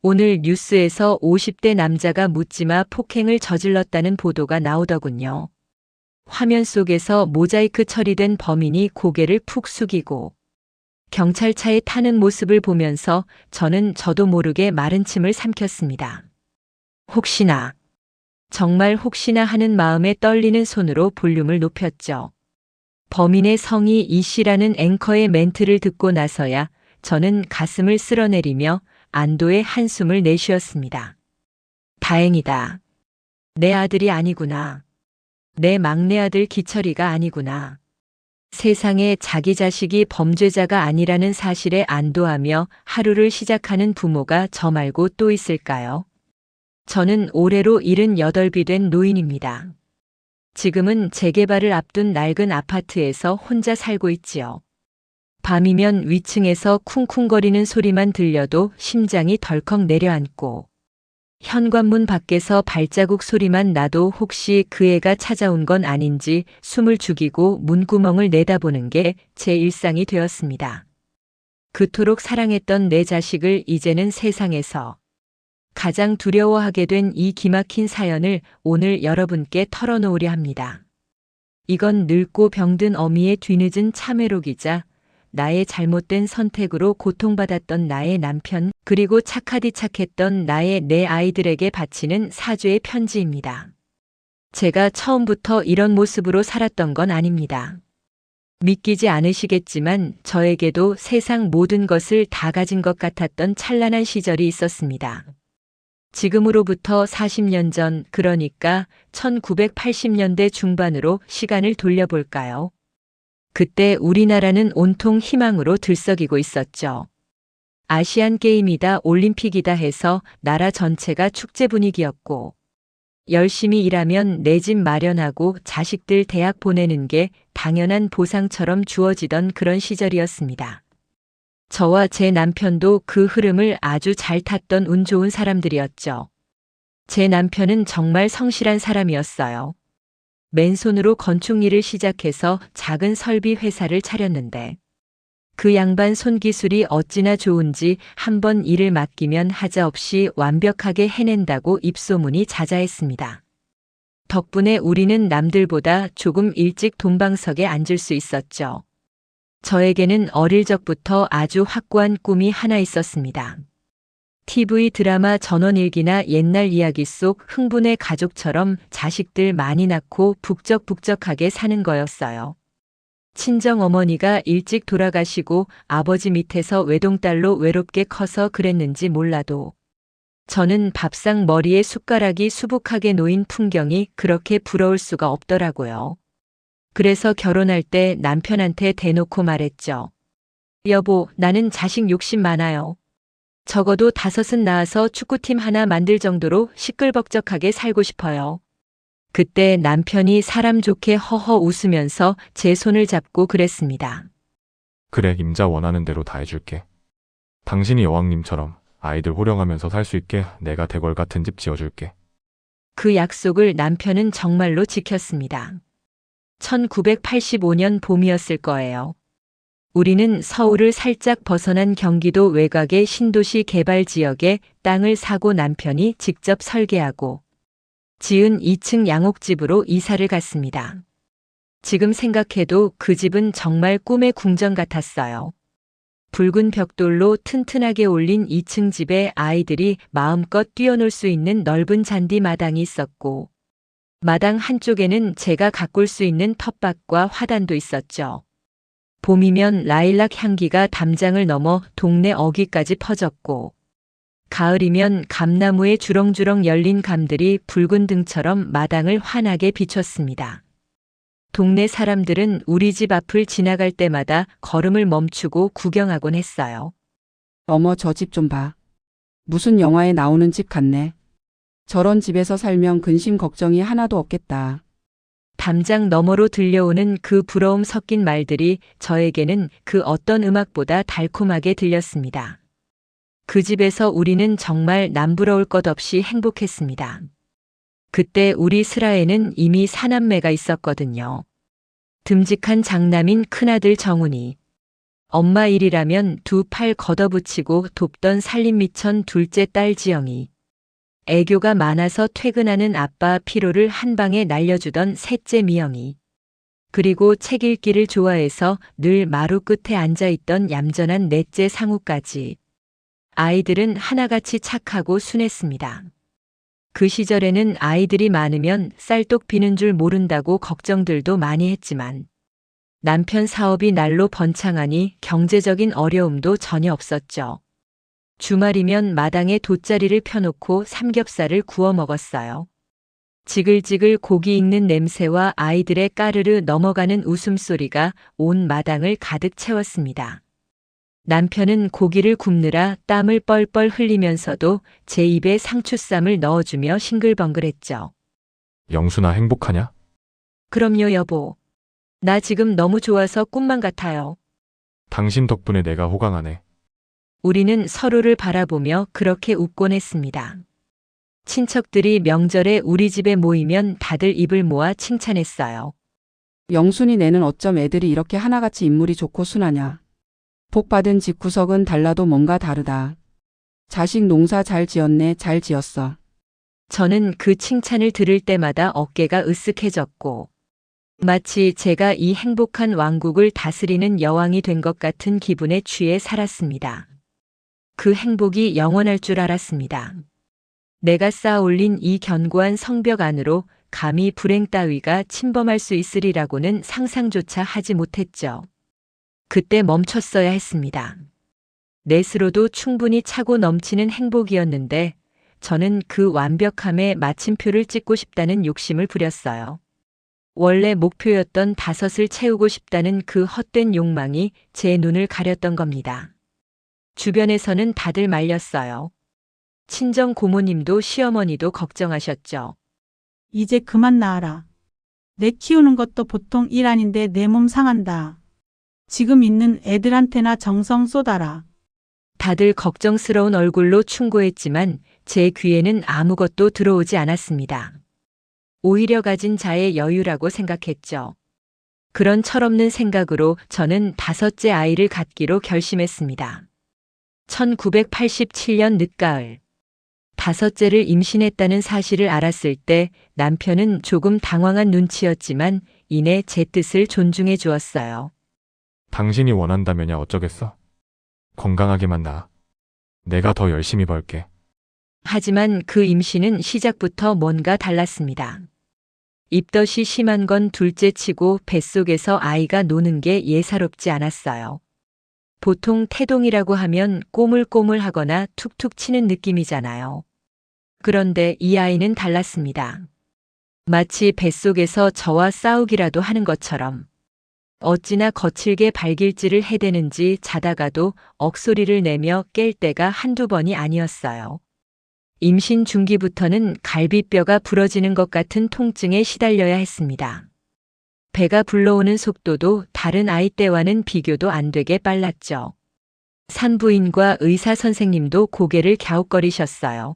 오늘 뉴스에서 50대 남자가 묻지마 폭행을 저질렀다는 보도가 나오더군요. 화면 속에서 모자이크 처리된 범인이 고개를 푹 숙이고 경찰차에 타는 모습을 보면서 저도 모르게 마른 침을 삼켰습니다. 혹시나, 정말 혹시나 하는 마음에 떨리는 손으로 볼륨을 높였죠. 범인의 성이 이 씨라는 앵커의 멘트를 듣고 나서야 저는 가슴을 쓸어내리며 안도의 한숨을 내쉬었습니다. 다행이다. 내 아들이 아니구나. 내 막내 아들 기철이가 아니구나. 세상에 자기 자식이 범죄자가 아니라는 사실에 안도하며 하루를 시작하는 부모가 저 말고 또 있을까요? 저는 올해로 78이 된 노인입니다. 지금은 재개발을 앞둔 낡은 아파트에서 혼자 살고 있지요. 밤이면 위층에서 쿵쿵거리는 소리만 들려도 심장이 덜컥 내려앉고 현관문 밖에서 발자국 소리만 나도 혹시 그 애가 찾아온 건 아닌지 숨을 죽이고 문구멍을 내다보는 게 제 일상이 되었습니다. 그토록 사랑했던 내 자식을 이제는 세상에서 가장 두려워하게 된 이 기막힌 사연을 오늘 여러분께 털어놓으려 합니다. 이건 늙고 병든 어미의 뒤늦은 참회록이자 나의 잘못된 선택으로 고통받았던 나의 남편 그리고 착하디 착했던 나의 내 아이들에게 바치는 사죄의 편지입니다. 제가 처음부터 이런 모습으로 살았던 건 아닙니다. 믿기지 않으시겠지만 저에게도 세상 모든 것을 다 가진 것 같았던 찬란한 시절이 있었습니다. 지금으로부터 40년 전, 그러니까 1980년대 중반으로 시간을 돌려볼까요? 그때 우리나라는 온통 희망으로 들썩이고 있었죠. 아시안 게임이다 올림픽이다 해서 나라 전체가 축제 분위기였고 열심히 일하면 내 집 마련하고 자식들 대학 보내는 게 당연한 보상처럼 주어지던 그런 시절이었습니다. 저와 제 남편도 그 흐름을 아주 잘 탔던 운 좋은 사람들이었죠. 제 남편은 정말 성실한 사람이었어요. 맨손으로 건축 일을 시작해서 작은 설비 회사를 차렸는데 그 양반 손기술이 어찌나 좋은지 한번 일을 맡기면 하자없이 완벽하게 해낸다고 입소문이 자자했습니다. 덕분에 우리는 남들보다 조금 일찍 돈방석에 앉을 수 있었죠. 저에게는 어릴 적부터 아주 확고한 꿈이 하나 있었습니다. TV 드라마 전원일기나 옛날 이야기 속 흥분의 가족처럼 자식들 많이 낳고 북적북적하게 사는 거였어요. 친정어머니가 일찍 돌아가시고 아버지 밑에서 외동딸로 외롭게 커서 그랬는지 몰라도 저는 밥상 머리에 숟가락이 수북하게 놓인 풍경이 그렇게 부러울 수가 없더라고요. 그래서 결혼할 때 남편한테 대놓고 말했죠. 여보, 나는 자식 욕심 많아요. 적어도 5은 낳아서 축구팀 하나 만들 정도로 시끌벅적하게 살고 싶어요. 그때 남편이 사람 좋게 허허 웃으면서 제 손을 잡고 그랬습니다. 그래, 임자 원하는 대로 다 해줄게. 당신이 여왕님처럼 아이들 호령하면서 살 수 있게 내가 대궐 같은 집 지어줄게. 그 약속을 남편은 정말로 지켰습니다. 1985년 봄이었을 거예요. 우리는 서울을 살짝 벗어난 경기도 외곽의 신도시 개발 지역에 땅을 사고 남편이 직접 설계하고 지은 2층 양옥집으로 이사를 갔습니다. 지금 생각해도 그 집은 정말 꿈의 궁전 같았어요. 붉은 벽돌로 튼튼하게 올린 2층 집에 아이들이 마음껏 뛰어놀 수 있는 넓은 잔디 마당이 있었고 마당 한쪽에는 제가 가꿀 수 있는 텃밭과 화단도 있었죠. 봄이면 라일락 향기가 담장을 넘어 동네 어귀까지 퍼졌고 가을이면 감나무에 주렁주렁 열린 감들이 붉은 등처럼 마당을 환하게 비췄습니다. 동네 사람들은 우리 집 앞을 지나갈 때마다 걸음을 멈추고 구경하곤 했어요. 어머, 저 집 좀 봐. 무슨 영화에 나오는 집 같네. 저런 집에서 살면 근심 걱정이 하나도 없겠다. 담장 너머로 들려오는 그 부러움 섞인 말들이 저에게는 그 어떤 음악보다 달콤하게 들렸습니다. 그 집에서 우리는 정말 남부러울 것 없이 행복했습니다. 그때 우리 슬하에는 이미 사남매가 있었거든요. 듬직한 장남인 큰아들 정훈이, 엄마 일이라면 두 팔 걷어붙이고 돕던 살림미천 둘째 딸 지영이, 애교가 많아서 퇴근하는 아빠 피로를 한 방에 날려주던 셋째 미영이, 그리고 책 읽기를 좋아해서 늘 마루 끝에 앉아있던 얌전한 넷째 상우까지. 아이들은 하나같이 착하고 순했습니다. 그 시절에는 아이들이 많으면 쌀독 비는 줄 모른다고 걱정들도 많이 했지만 남편 사업이 날로 번창하니 경제적인 어려움도 전혀 없었죠. 주말이면 마당에 돗자리를 펴놓고 삼겹살을 구워 먹었어요. 지글지글 고기 익는 냄새와 아이들의 까르르 넘어가는 웃음소리가 온 마당을 가득 채웠습니다. 남편은 고기를 굽느라 땀을 뻘뻘 흘리면서도 제 입에 상추쌈을 넣어주며 싱글벙글했죠. 영순아 행복하냐? 그럼요, 여보. 나 지금 너무 좋아서 꿈만 같아요. 당신 덕분에 내가 호강하네. 우리는 서로를 바라보며 그렇게 웃곤 했습니다. 친척들이 명절에 우리 집에 모이면 다들 입을 모아 칭찬했어요. 영순이 내는 어쩜 애들이 이렇게 하나같이 인물이 좋고 순하냐. 복 받은 집구석은 달라도 뭔가 다르다. 자식 농사 잘 지었네, 잘 지었어. 저는 그 칭찬을 들을 때마다 어깨가 으쓱해졌고 마치 제가 이 행복한 왕국을 다스리는 여왕이 된 것 같은 기분에 취해 살았습니다. 그 행복이 영원할 줄 알았습니다. 내가 쌓아올린 이 견고한 성벽 안으로 감히 불행 따위가 침범할 수 있으리라고는 상상조차 하지 못했죠. 그때 멈췄어야 했습니다. 넷으로도 충분히 차고 넘치는 행복이었는데 저는 그 완벽함에 마침표를 찍고 싶다는 욕심을 부렸어요. 원래 목표였던 5을 채우고 싶다는 그 헛된 욕망이 제 눈을 가렸던 겁니다. 주변에서는 다들 말렸어요. 친정 고모님도 시어머니도 걱정하셨죠. 이제 그만 나아라. 내 키우는 것도 보통 일 아닌데 내 몸 상한다. 지금 있는 애들한테나 정성 쏟아라. 다들 걱정스러운 얼굴로 충고했지만 제 귀에는 아무것도 들어오지 않았습니다. 오히려 가진 자의 여유라고 생각했죠. 그런 철없는 생각으로 저는 5째 아이를 갖기로 결심했습니다. 1987년 늦가을. 5째를 임신했다는 사실을 알았을 때 남편은 조금 당황한 눈치였지만 이내 제 뜻을 존중해 주었어요. 당신이 원한다면야 어쩌겠어? 건강하게만 나. 내가 더 열심히 벌게. 하지만 그 임신은 시작부터 뭔가 달랐습니다. 입덧이 심한 건 둘째치고 뱃속에서 아이가 노는 게 예사롭지 않았어요. 보통 태동이라고 하면 꼬물꼬물하거나 툭툭 치는 느낌이잖아요. 그런데 이 아이는 달랐습니다. 마치 뱃속에서 저와 싸우기라도 하는 것처럼. 어찌나 거칠게 발길질을 해대는지 자다가도 억소리를 내며 깰 때가 한두 번이 아니었어요. 임신 중기부터는 갈비뼈가 부러지는 것 같은 통증에 시달려야 했습니다. 배가 불러오는 속도도 다른 아이 때와는 비교도 안 되게 빨랐죠. 산부인과 의사 선생님도 고개를 갸웃거리셨어요.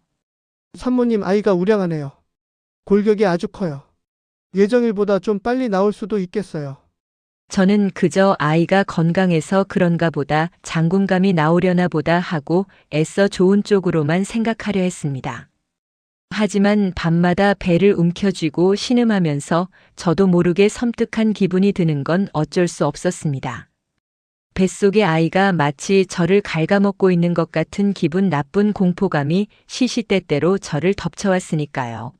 산모님 아이가 우량하네요. 골격이 아주 커요. 예정일보다 좀 빨리 나올 수도 있겠어요. 저는 그저 아이가 건강해서 그런가 보다, 장군감이 나오려나 보다 하고 애써 좋은 쪽으로만 생각하려 했습니다. 하지만 밤마다 배를 움켜쥐고 신음하면서 저도 모르게 섬뜩한 기분이 드는 건 어쩔 수 없었습니다. 뱃속의 아이가 마치 저를 갉아먹고 있는 것 같은 기분 나쁜 공포감이 시시때때로 저를 덮쳐왔으니까요.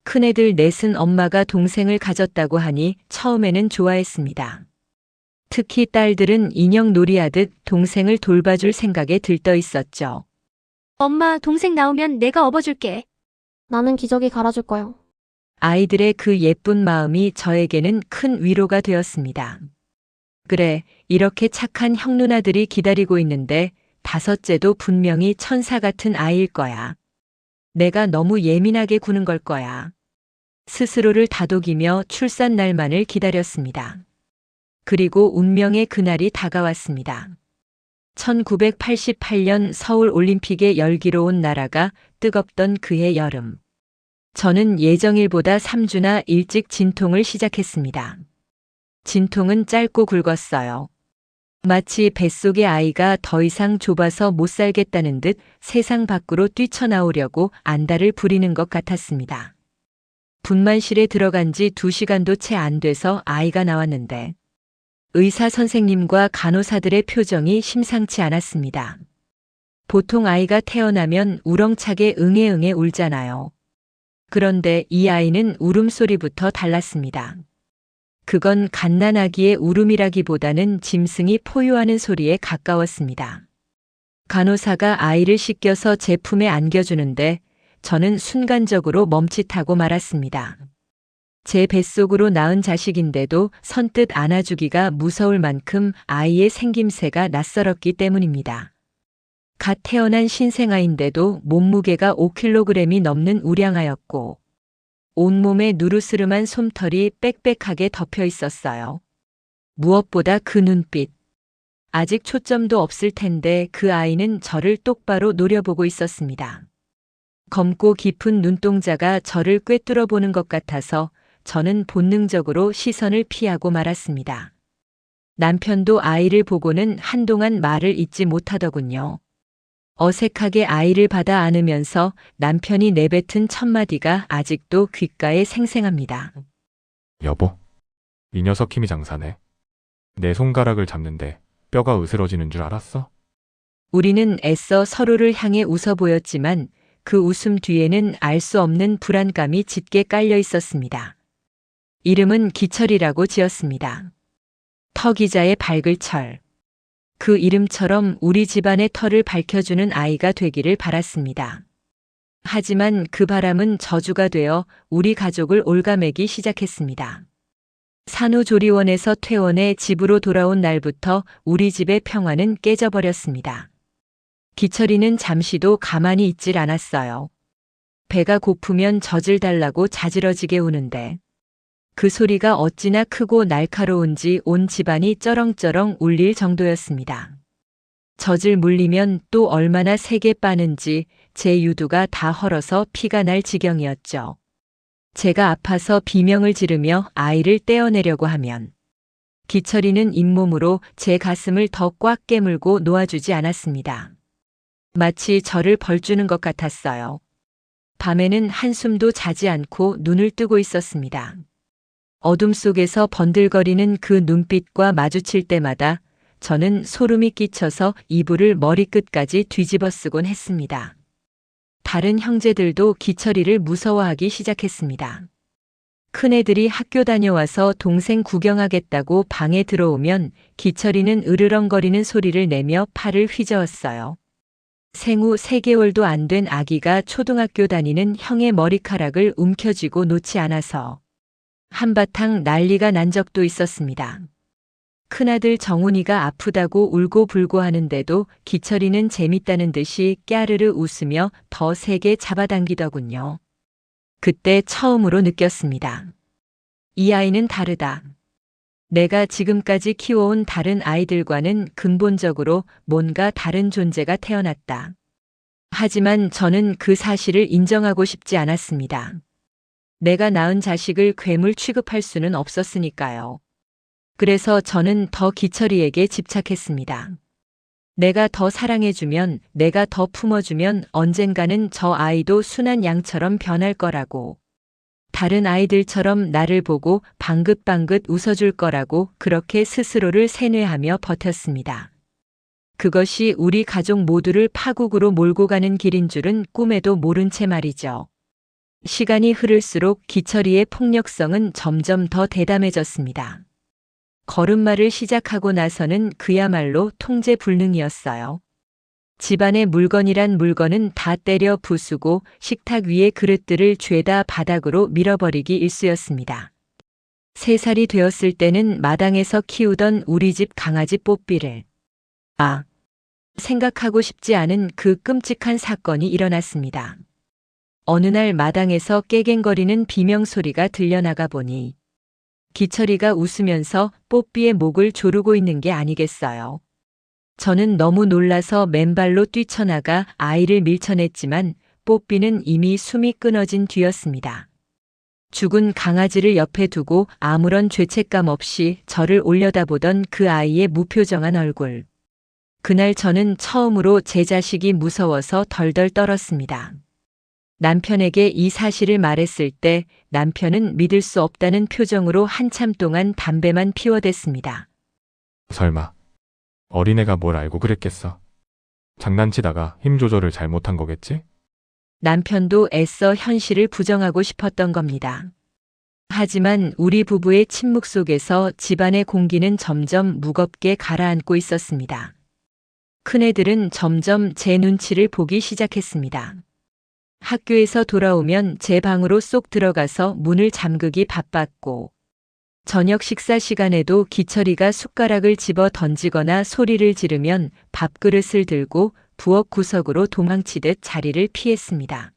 큰애들 넷은 엄마가 동생을 가졌다고 하니 처음에는 좋아했습니다. 특히 딸들은 인형 놀이하듯 동생을 돌봐줄 생각에 들떠 있었죠. 엄마, 동생 나오면 내가 업어줄게. 나는 기저귀 갈아줄 거요. 아이들의 그 예쁜 마음이 저에게는 큰 위로가 되었습니다. 그래, 이렇게 착한 형 누나들이 기다리고 있는데 5째도 분명히 천사 같은 아이일 거야. 내가 너무 예민하게 구는 걸 거야. 스스로를 다독이며 출산 날만을 기다렸습니다. 그리고 운명의 그날이 다가왔습니다. 1988년 서울 올림픽에 열기로 온 나라가 뜨겁던 그해 여름. 저는 예정일보다 3주나 일찍 진통을 시작했습니다. 진통은 짧고 굵었어요. 마치 뱃속의 아이가 더 이상 좁아서 못 살겠다는 듯 세상 밖으로 뛰쳐나오려고 안달을 부리는 것 같았습니다. 분만실에 들어간 지 2시간도 채 안 돼서 아이가 나왔는데 의사 선생님과 간호사들의 표정이 심상치 않았습니다. 보통 아이가 태어나면 우렁차게 응애응애 울잖아요. 그런데 이 아이는 울음소리부터 달랐습니다. 그건 갓난아기의 울음이라기보다는 짐승이 포효하는 소리에 가까웠습니다. 간호사가 아이를 씻겨서 제 품에 안겨주는데 저는 순간적으로 멈칫하고 말았습니다. 제 뱃속으로 낳은 자식인데도 선뜻 안아주기가 무서울 만큼 아이의 생김새가 낯설었기 때문입니다. 갓 태어난 신생아인데도 몸무게가 5kg이 넘는 우량아였고 온몸에 누르스름한 솜털이 빽빽하게 덮여 있었어요. 무엇보다 그 눈빛. 아직 초점도 없을 텐데 그 아이는 저를 똑바로 노려보고 있었습니다. 검고 깊은 눈동자가 저를 꿰뚫어 보는 것 같아서 저는 본능적으로 시선을 피하고 말았습니다. 남편도 아이를 보고는 한동안 말을 잇지 못하더군요. 어색하게 아이를 받아 안으면서 남편이 내뱉은 첫마디가 아직도 귓가에 생생합니다. 여보, 이 녀석 힘이 장사네. 내 손가락을 잡는데 뼈가 으스러지는 줄 알았어? 우리는 애써 서로를 향해 웃어 보였지만 그 웃음 뒤에는 알 수 없는 불안감이 짙게 깔려 있었습니다. 이름은 기철이라고 지었습니다. 터 기자의 밝을 철. 그 이름처럼 우리 집안의 터를 밝혀주는 아이가 되기를 바랐습니다. 하지만 그 바람은 저주가 되어 우리 가족을 올가매기 시작했습니다. 산후조리원에서 퇴원해 집으로 돌아온 날부터 우리 집의 평화는 깨져버렸습니다. 기철이는 잠시도 가만히 있질 않았어요. 배가 고프면 젖을 달라고 자지러지게 우는데 그 소리가 어찌나 크고 날카로운지 온 집안이 쩌렁쩌렁 울릴 정도였습니다. 젖을 물리면 또 얼마나 세게 빠는지 제 유두가 다 헐어서 피가 날 지경이었죠. 제가 아파서 비명을 지르며 아이를 떼어내려고 하면 기철이는 잇몸으로 제 가슴을 더 꽉 깨물고 놓아주지 않았습니다. 마치 저를 벌주는 것 같았어요. 밤에는 한숨도 자지 않고 눈을 뜨고 있었습니다. 어둠 속에서 번들거리는 그 눈빛과 마주칠 때마다 저는 소름이 끼쳐서 이불을 머리끝까지 뒤집어 쓰곤 했습니다. 다른 형제들도 기철이를 무서워하기 시작했습니다. 큰애들이 학교 다녀와서 동생 구경하겠다고 방에 들어오면 기철이는 으르렁거리는 소리를 내며 팔을 휘저었어요. 생후 3개월도 안 된 아기가 초등학교 다니는 형의 머리카락을 움켜쥐고 놓지 않아서 한바탕 난리가 난 적도 있었습니다. 큰아들 정훈이가 아프다고 울고 불고 하는데도 기철이는 재밌다는 듯이 깨르르 웃으며 더 세게 잡아당기더군요. 그때 처음으로 느꼈습니다. 이 아이는 다르다. 내가 지금까지 키워온 다른 아이들과는 근본적으로 뭔가 다른 존재가 태어났다. 하지만 저는 그 사실을 인정하고 싶지 않았습니다. 내가 낳은 자식을 괴물 취급할 수는 없었으니까요. 그래서 저는 더 기철이에게 집착했습니다. 내가 더 사랑해주면, 내가 더 품어주면 언젠가는 저 아이도 순한 양처럼 변할 거라고. 다른 아이들처럼 나를 보고 방긋방긋 웃어줄 거라고 그렇게 스스로를 세뇌하며 버텼습니다. 그것이 우리 가족 모두를 파국으로 몰고 가는 길인 줄은 꿈에도 모른 채 말이죠. 시간이 흐를수록 기철이의 폭력성은 점점 더 대담해졌습니다. 걸음마를 시작하고 나서는 그야말로 통제불능이었어요. 집안의 물건이란 물건은 다 때려 부수고 식탁 위의 그릇들을 죄다 바닥으로 밀어버리기 일쑤였습니다. 3살이 되었을 때는 마당에서 키우던 우리 집 강아지 뽀삐를 생각하고 싶지 않은 그 끔찍한 사건이 일어났습니다. 어느 날 마당에서 깨갱거리는 비명소리가 들려나가 보니 기철이가 웃으면서 뽀삐의 목을 조르고 있는 게 아니겠어요. 저는 너무 놀라서 맨발로 뛰쳐나가 아이를 밀쳐냈지만 뽀삐는 이미 숨이 끊어진 뒤였습니다. 죽은 강아지를 옆에 두고 아무런 죄책감 없이 저를 올려다보던 그 아이의 무표정한 얼굴. 그날 저는 처음으로 제 자식이 무서워서 덜덜 떨었습니다. 남편에게 이 사실을 말했을 때 남편은 믿을 수 없다는 표정으로 한참 동안 담배만 피워댔습니다. 설마 어린애가 뭘 알고 그랬겠어? 장난치다가 힘 조절을 잘못한 거겠지? 남편도 애써 현실을 부정하고 싶었던 겁니다. 하지만 우리 부부의 침묵 속에서 집안의 공기는 점점 무겁게 가라앉고 있었습니다. 큰애들은 점점 제 눈치를 보기 시작했습니다. 학교에서 돌아오면 제 방으로 쏙 들어가서 문을 잠그기 바빴고, 저녁 식사 시간에도 기철이가 숟가락을 집어 던지거나 소리를 지르면 밥그릇을 들고 부엌 구석으로 도망치듯 자리를 피했습니다.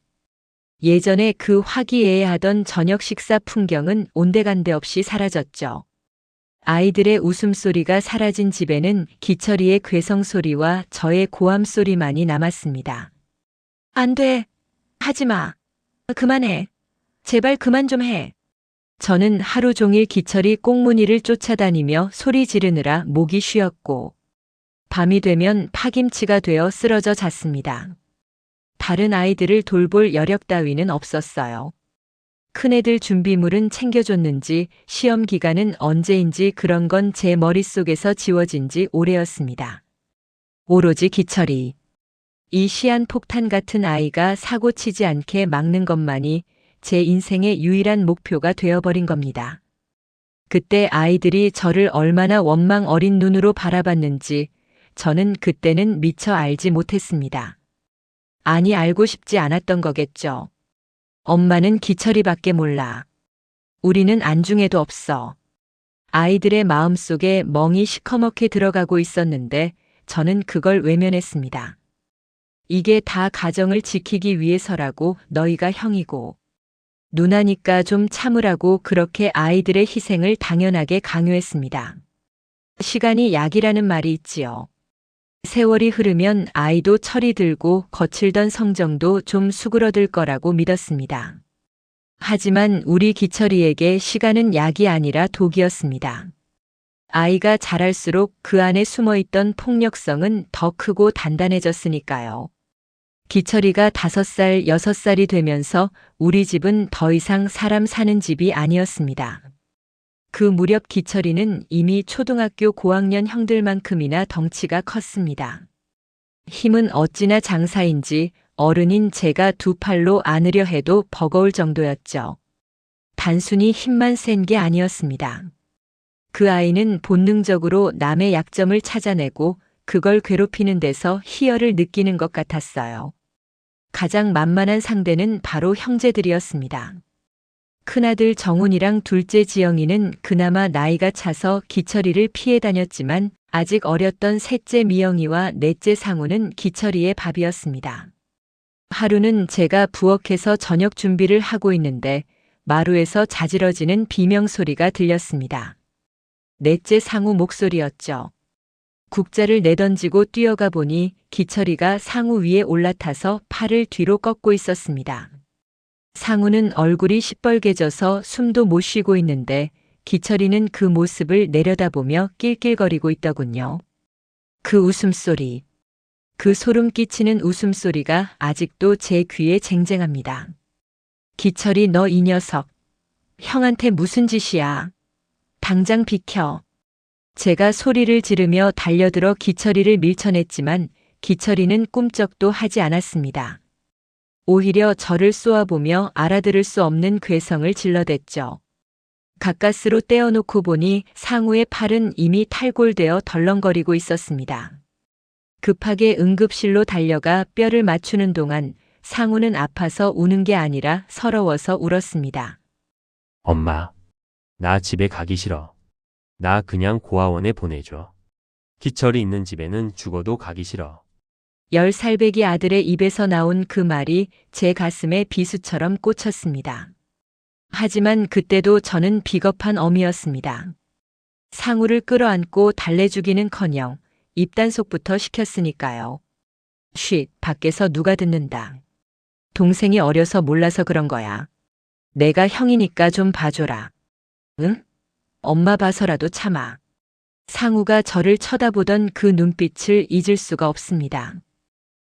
예전에 그 화기애애하던 저녁 식사 풍경은 온데간데 없이 사라졌죠. 아이들의 웃음소리가 사라진 집에는 기철이의 괴성소리와 저의 고함소리만이 남았습니다. 안 돼. 하지 마. 그만해. 제발 그만 좀 해. 저는 하루 종일 기철이 꽁무니를 쫓아다니며 소리 지르느라 목이 쉬었고, 밤이 되면 파김치가 되어 쓰러져 잤습니다. 다른 아이들을 돌볼 여력 따위는 없었어요. 큰애들 준비물은 챙겨줬는지 시험 기간은 언제인지 그런 건 제 머릿속에서 지워진 지 오래였습니다. 오로지 기철이. 이 시한폭탄 같은 아이가 사고 치지 않게 막는 것만이 제 인생의 유일한 목표가 되어버린 겁니다. 그때 아이들이 저를 얼마나 원망 어린 눈으로 바라봤는지 저는 그때는 미처 알지 못했습니다. 아니, 알고 싶지 않았던 거겠죠. 엄마는 기철이밖에 몰라. 우리는 안중에도 없어. 아이들의 마음속에 멍이 시커멓게 들어가고 있었는데 저는 그걸 외면했습니다. 이게 다 가정을 지키기 위해서라고, 너희가 형이고 누나니까 좀 참으라고 그렇게 아이들의 희생을 당연하게 강요했습니다. 시간이 약이라는 말이 있지요. 세월이 흐르면 아이도 철이 들고 거칠던 성정도 좀 수그러들 거라고 믿었습니다. 하지만 우리 기철이에게 시간은 약이 아니라 독이었습니다. 아이가 자랄수록 그 안에 숨어있던 폭력성은 더 크고 단단해졌으니까요. 기철이가 5살, 6살이 되면서 우리 집은 더 이상 사람 사는 집이 아니었습니다. 그 무렵 기철이는 이미 초등학교 고학년 형들만큼이나 덩치가 컸습니다. 힘은 어찌나 장사인지 어른인 제가 2팔로 안으려 해도 버거울 정도였죠. 단순히 힘만 센 게 아니었습니다. 그 아이는 본능적으로 남의 약점을 찾아내고 그걸 괴롭히는 데서 희열을 느끼는 것 같았어요. 가장 만만한 상대는 바로 형제들이었습니다. 큰아들 정훈이랑 둘째 지영이는 그나마 나이가 차서 기철이를 피해 다녔지만 아직 어렸던 셋째 미영이와 넷째 상우는 기철이의 밥이었습니다. 하루는 제가 부엌에서 저녁 준비를 하고 있는데 마루에서 자지러지는 비명소리가 들렸습니다. 넷째 상우 목소리였죠. 국자를 내던지고 뛰어가 보니 기철이가 상우 위에 올라타서 팔을 뒤로 꺾고 있었습니다. 상우는 얼굴이 시뻘개져서 숨도 못 쉬고 있는데 기철이는 그 모습을 내려다보며 낄낄거리고 있더군요. 그 웃음소리, 그 소름 끼치는 웃음소리가 아직도 제 귀에 쟁쟁합니다. 기철이, 너 이 녀석. 형한테 무슨 짓이야. 당장 비켜. 제가 소리를 지르며 달려들어 기철이를 밀쳐냈지만 기철이는 꿈쩍도 하지 않았습니다. 오히려 저를 쏘아보며 알아들을 수 없는 괴성을 질러댔죠. 가까스로 떼어놓고 보니 상우의 팔은 이미 탈골되어 덜렁거리고 있었습니다. 급하게 응급실로 달려가 뼈를 맞추는 동안 상우는 아파서 우는 게 아니라 서러워서 울었습니다. 엄마, 나 집에 가기 싫어. 나 그냥 고아원에 보내줘. 기철이 있는 집에는 죽어도 가기 싫어. 10살배기 아들의 입에서 나온 그 말이 제 가슴에 비수처럼 꽂혔습니다. 하지만 그때도 저는 비겁한 어미였습니다. 상우를 끌어안고 달래주기는커녕 입단속부터 시켰으니까요. 쉿, 밖에서 누가 듣는다. 동생이 어려서 몰라서 그런 거야. 내가 형이니까 좀 봐줘라. 응? 엄마 봐서라도 참아. 상우가 저를 쳐다보던 그 눈빛을 잊을 수가 없습니다.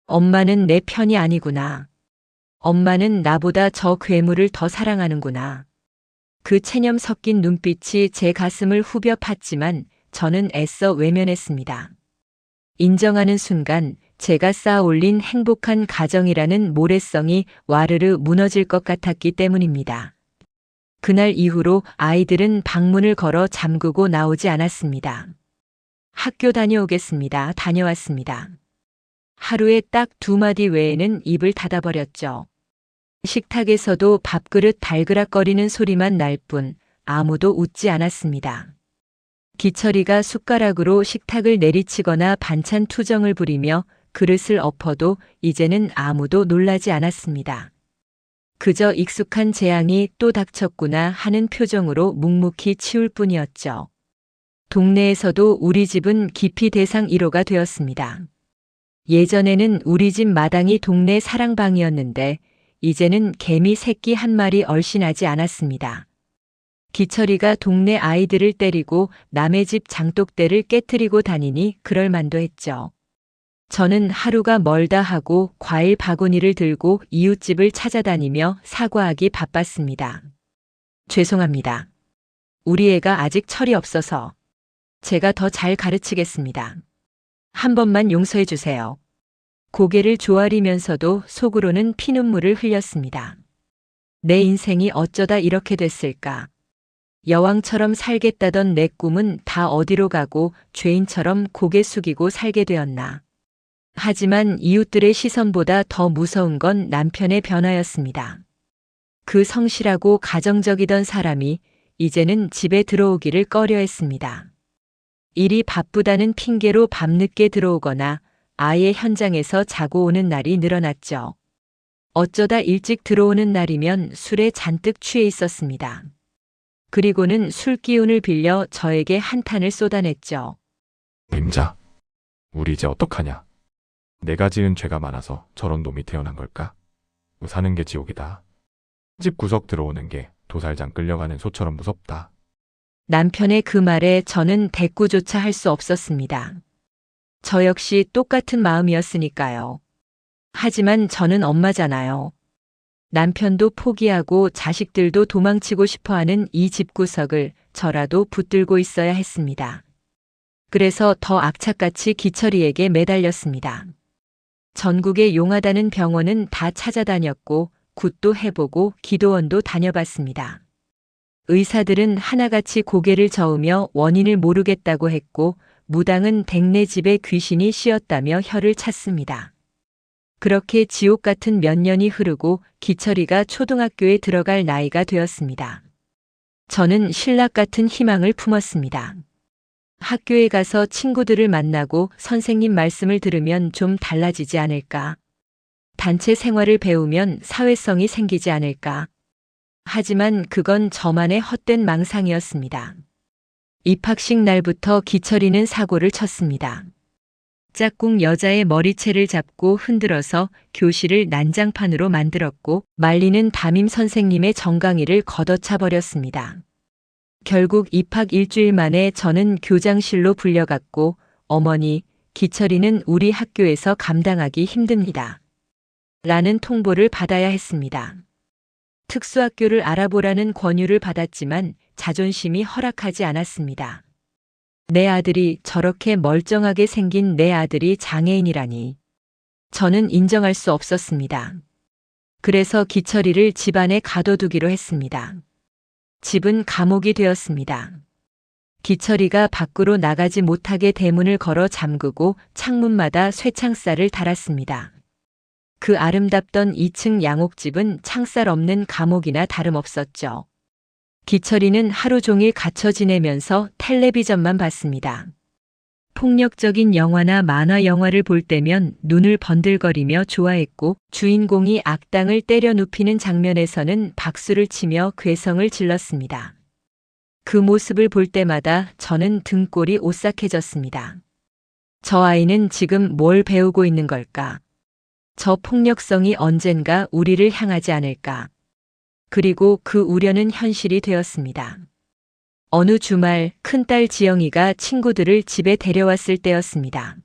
엄마는 내 편이 아니구나. 엄마는 나보다 저 괴물을 더 사랑하는구나. 그 체념 섞인 눈빛이 제 가슴을 후벼 팠지만 저는 애써 외면했습니다. 인정하는 순간 제가 쌓아 올린 행복한 가정이라는 모래성이 와르르 무너질 것 같았기 때문입니다. 그날 이후로 아이들은 방문을 걸어 잠그고 나오지 않았습니다. 학교 다녀오겠습니다. 다녀왔습니다. 하루에 딱 2마디 외에는 입을 닫아버렸죠. 식탁에서도 밥그릇 달그락거리는 소리만 날 뿐 아무도 웃지 않았습니다. 기철이가 숟가락으로 식탁을 내리치거나 반찬 투정을 부리며 그릇을 엎어도 이제는 아무도 놀라지 않았습니다. 그저 익숙한 재앙이 또 닥쳤구나 하는 표정으로 묵묵히 치울 뿐이었죠. 동네에서도 우리 집은 기피 대상 1호가 되었습니다. 예전에는 우리 집 마당이 동네 사랑방이었는데 이제는 개미 새끼 한 마리 얼씬하지 않았습니다. 기철이가 동네 아이들을 때리고 남의 집 장독대를 깨트리고 다니니 그럴 만도 했죠. 저는 하루가 멀다 하고 과일 바구니를 들고 이웃집을 찾아다니며 사과하기 바빴습니다. 죄송합니다. 우리 애가 아직 철이 없어서 제가 더 잘 가르치겠습니다. 한 번만 용서해 주세요. 고개를 조아리면서도 속으로는 피눈물을 흘렸습니다. 내 인생이 어쩌다 이렇게 됐을까? 여왕처럼 살겠다던 내 꿈은 다 어디로 가고 죄인처럼 고개 숙이고 살게 되었나? 하지만 이웃들의 시선보다 더 무서운 건 남편의 변화였습니다. 그 성실하고 가정적이던 사람이 이제는 집에 들어오기를 꺼려했습니다. 일이 바쁘다는 핑계로 밤늦게 들어오거나 아예 현장에서 자고 오는 날이 늘어났죠. 어쩌다 일찍 들어오는 날이면 술에 잔뜩 취해 있었습니다. 그리고는 술 기운을 빌려 저에게 한탄을 쏟아냈죠. 임자, 우리 이제 어떡하냐? 내가 지은 죄가 많아서 저런 놈이 태어난 걸까? 사는 게 지옥이다. 집 구석 들어오는 게 도살장 끌려가는 소처럼 무섭다. 남편의 그 말에 저는 대꾸조차 할 수 없었습니다. 저 역시 똑같은 마음이었으니까요. 하지만 저는 엄마잖아요. 남편도 포기하고 자식들도 도망치고 싶어하는 이 집구석을 저라도 붙들고 있어야 했습니다. 그래서 더 악착같이 기철이에게 매달렸습니다. 전국에 용하다는 병원은 다 찾아다녔고 굿도 해보고 기도원도 다녀봤습니다. 의사들은 하나같이 고개를 저으며 원인을 모르겠다고 했고 무당은 댁내 집에 귀신이 씌었다며 혀를 찼습니다. 그렇게 지옥 같은 몇 년이 흐르고 기철이가 초등학교에 들어갈 나이가 되었습니다. 저는 신락 같은 희망을 품었습니다. 학교에 가서 친구들을 만나고 선생님 말씀을 들으면 좀 달라지지 않을까? 단체 생활을 배우면 사회성이 생기지 않을까? 하지만 그건 저만의 헛된 망상이었습니다. 입학식 날부터 기철이는 사고를 쳤습니다. 짝꿍 여자의 머리채를 잡고 흔들어서 교실을 난장판으로 만들었고 말리는 담임 선생님의 정강이를 걷어차 버렸습니다. 결국 입학 일주일 만에 저는 교장실로 불려갔고 어머니, 기철이는 우리 학교에서 감당하기 힘듭니다. 라는 통보를 받아야 했습니다. 특수학교를 알아보라는 권유를 받았지만 자존심이 허락하지 않았습니다. 내 아들이 저렇게 멀쩡하게 생긴 내 아들이 장애인이라니. 저는 인정할 수 없었습니다. 그래서 기철이를 집안에 가둬두기로 했습니다. 집은 감옥이 되었습니다. 기철이가 밖으로 나가지 못하게 대문을 걸어 잠그고 창문마다 쇠창살을 달았습니다. 그 아름답던 2층 양옥집은 창살 없는 감옥이나 다름없었죠. 기철이는 하루 종일 갇혀 지내면서 텔레비전만 봤습니다. 폭력적인 영화나 만화 영화를 볼 때면 눈을 번들거리며 좋아했고 주인공이 악당을 때려 눕히는 장면에서는 박수를 치며 괴성을 질렀습니다. 그 모습을 볼 때마다 저는 등골이 오싹해졌습니다. 저 아이는 지금 뭘 배우고 있는 걸까? 저 폭력성이 언젠가 우리를 향하지 않을까? 그리고 그 우려는 현실이 되었습니다. 어느 주말 큰딸 지영이가 친구들을 집에 데려왔을 때였습니다.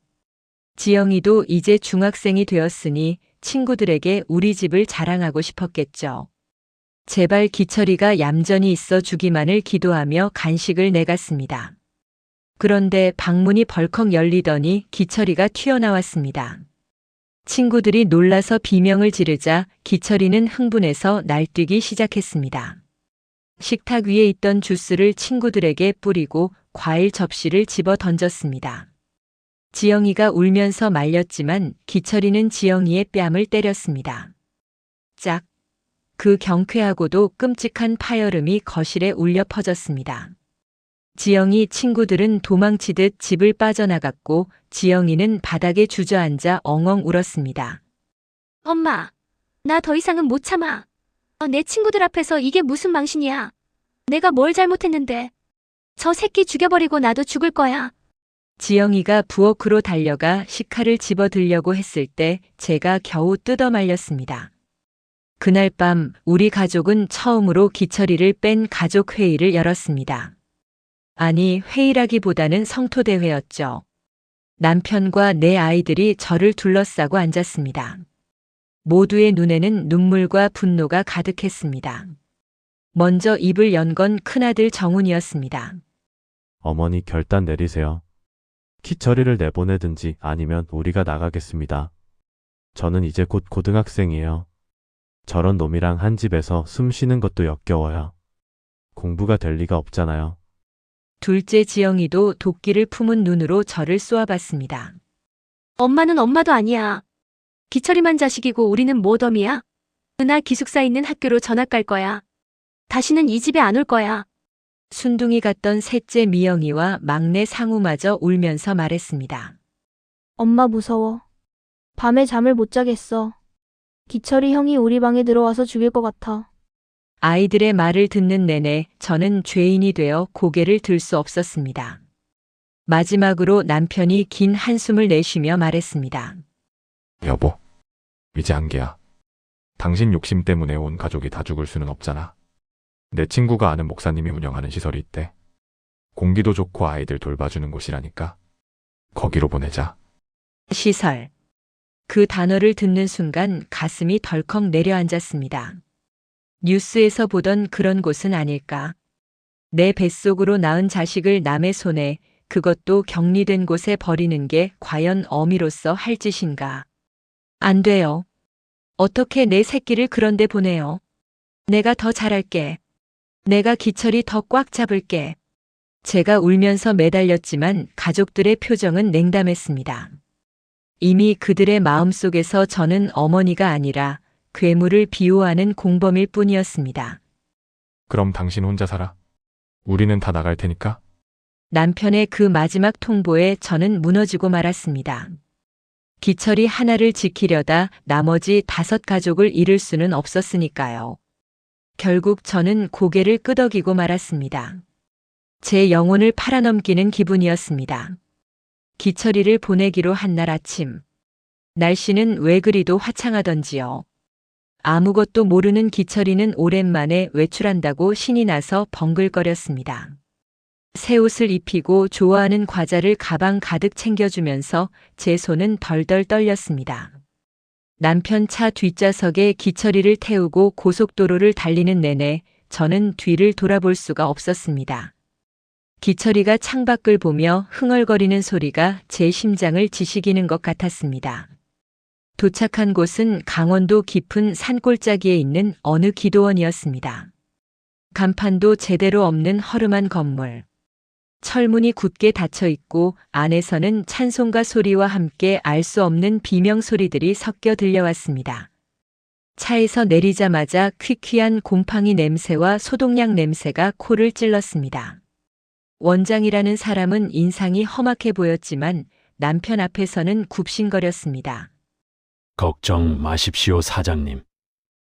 지영이도 이제 중학생이 되었으니 친구들에게 우리 집을 자랑하고 싶었겠죠. 제발 기철이가 얌전히 있어 주기만을 기도하며 간식을 내갔습니다. 그런데 방문이 벌컥 열리더니 기철이가 튀어나왔습니다. 친구들이 놀라서 비명을 지르자 기철이는 흥분해서 날뛰기 시작했습니다. 식탁 위에 있던 주스를 친구들에게 뿌리고 과일 접시를 집어 던졌습니다. 지영이가 울면서 말렸지만 기철이는 지영이의 뺨을 때렸습니다. 짝! 그 경쾌하고도 끔찍한 파열음이 거실에 울려 퍼졌습니다. 지영이 친구들은 도망치듯 집을 빠져나갔고 지영이는 바닥에 주저앉아 엉엉 울었습니다. 엄마, 나 더 이상은 못 참아. 내 친구들 앞에서 이게 무슨 망신이야. 내가 뭘 잘못했는데. 저 새끼 죽여버리고 나도 죽을 거야. 지영이가 부엌으로 달려가 식칼을 집어 들려고 했을 때 제가 겨우 뜯어 말렸습니다. 그날 밤 우리 가족은 처음으로 기철이를 뺀 가족회의를 열었습니다. 아니, 회의라기보다는 성토대회였죠. 남편과 내 아이들이 저를 둘러싸고 앉았습니다. 모두의 눈에는 눈물과 분노가 가득했습니다. 먼저 입을 연 건 큰아들 정훈이었습니다. 어머니 결단 내리세요. 기철이를 내보내든지 아니면 우리가 나가겠습니다. 저는 이제 곧 고등학생이에요. 저런 놈이랑 한 집에서 숨 쉬는 것도 역겨워요. 공부가 될 리가 없잖아요. 둘째 지영이도 도끼를 품은 눈으로 저를 쏘아봤습니다. 엄마는 엄마도 아니야. 기철이만 자식이고 우리는 모덤이야. 은하 기숙사 있는 학교로 전학 갈 거야. 다시는 이 집에 안 올 거야. 순둥이 갔던 셋째 미영이와 막내 상우마저 울면서 말했습니다. 엄마 무서워. 밤에 잠을 못 자겠어. 기철이 형이 우리 방에 들어와서 죽일 것 같아. 아이들의 말을 듣는 내내 저는 죄인이 되어 고개를 들 수 없었습니다. 마지막으로 남편이 긴 한숨을 내쉬며 말했습니다. 여보, 이제 한계야. 당신 욕심 때문에 온 가족이 다 죽을 수는 없잖아. 내 친구가 아는 목사님이 운영하는 시설이 있대. 공기도 좋고 아이들 돌봐주는 곳이라니까. 거기로 보내자. 시설. 그 단어를 듣는 순간 가슴이 덜컥 내려앉았습니다. 뉴스에서 보던 그런 곳은 아닐까. 내 뱃속으로 낳은 자식을 남의 손에, 그것도 격리된 곳에 버리는 게 과연 어미로서 할 짓인가. 안 돼요. 어떻게 내 새끼를 그런 데 보내요. 내가 더 잘할게. 내가 기철이 더 꽉 잡을게. 제가 울면서 매달렸지만 가족들의 표정은 냉담했습니다. 이미 그들의 마음속에서 저는 어머니가 아니라 괴물을 비호하는 공범일 뿐이었습니다. 그럼 당신 혼자 살아. 우리는 다 나갈 테니까. 남편의 그 마지막 통보에 저는 무너지고 말았습니다. 기철이 하나를 지키려다 나머지 5 가족을 잃을 수는 없었으니까요. 결국 저는 고개를 끄덕이고 말았습니다. 제 영혼을 팔아넘기는 기분이었습니다. 기철이를 보내기로 한 날 아침. 날씨는 왜 그리도 화창하던지요. 아무것도 모르는 기철이는 오랜만에 외출한다고 신이 나서 벙글거렸습니다. 새 옷을 입히고 좋아하는 과자를 가방 가득 챙겨주면서 제 손은 덜덜 떨렸습니다. 남편 차 뒷좌석에 기철이를 태우고 고속도로를 달리는 내내 저는 뒤를 돌아볼 수가 없었습니다. 기철이가 창밖을 보며 흥얼거리는 소리가 제 심장을 지식이는 것 같았습니다. 도착한 곳은 강원도 깊은 산골짜기에 있는 어느 기도원이었습니다. 간판도 제대로 없는 허름한 건물. 철문이 굳게 닫혀 있고 안에서는 찬송가 소리와 함께 알 수 없는 비명 소리들이 섞여 들려왔습니다. 차에서 내리자마자 퀴퀴한 곰팡이 냄새와 소독약 냄새가 코를 찔렀습니다. 원장이라는 사람은 인상이 험악해 보였지만 남편 앞에서는 굽신거렸습니다. 걱정 마십시오, 사장님.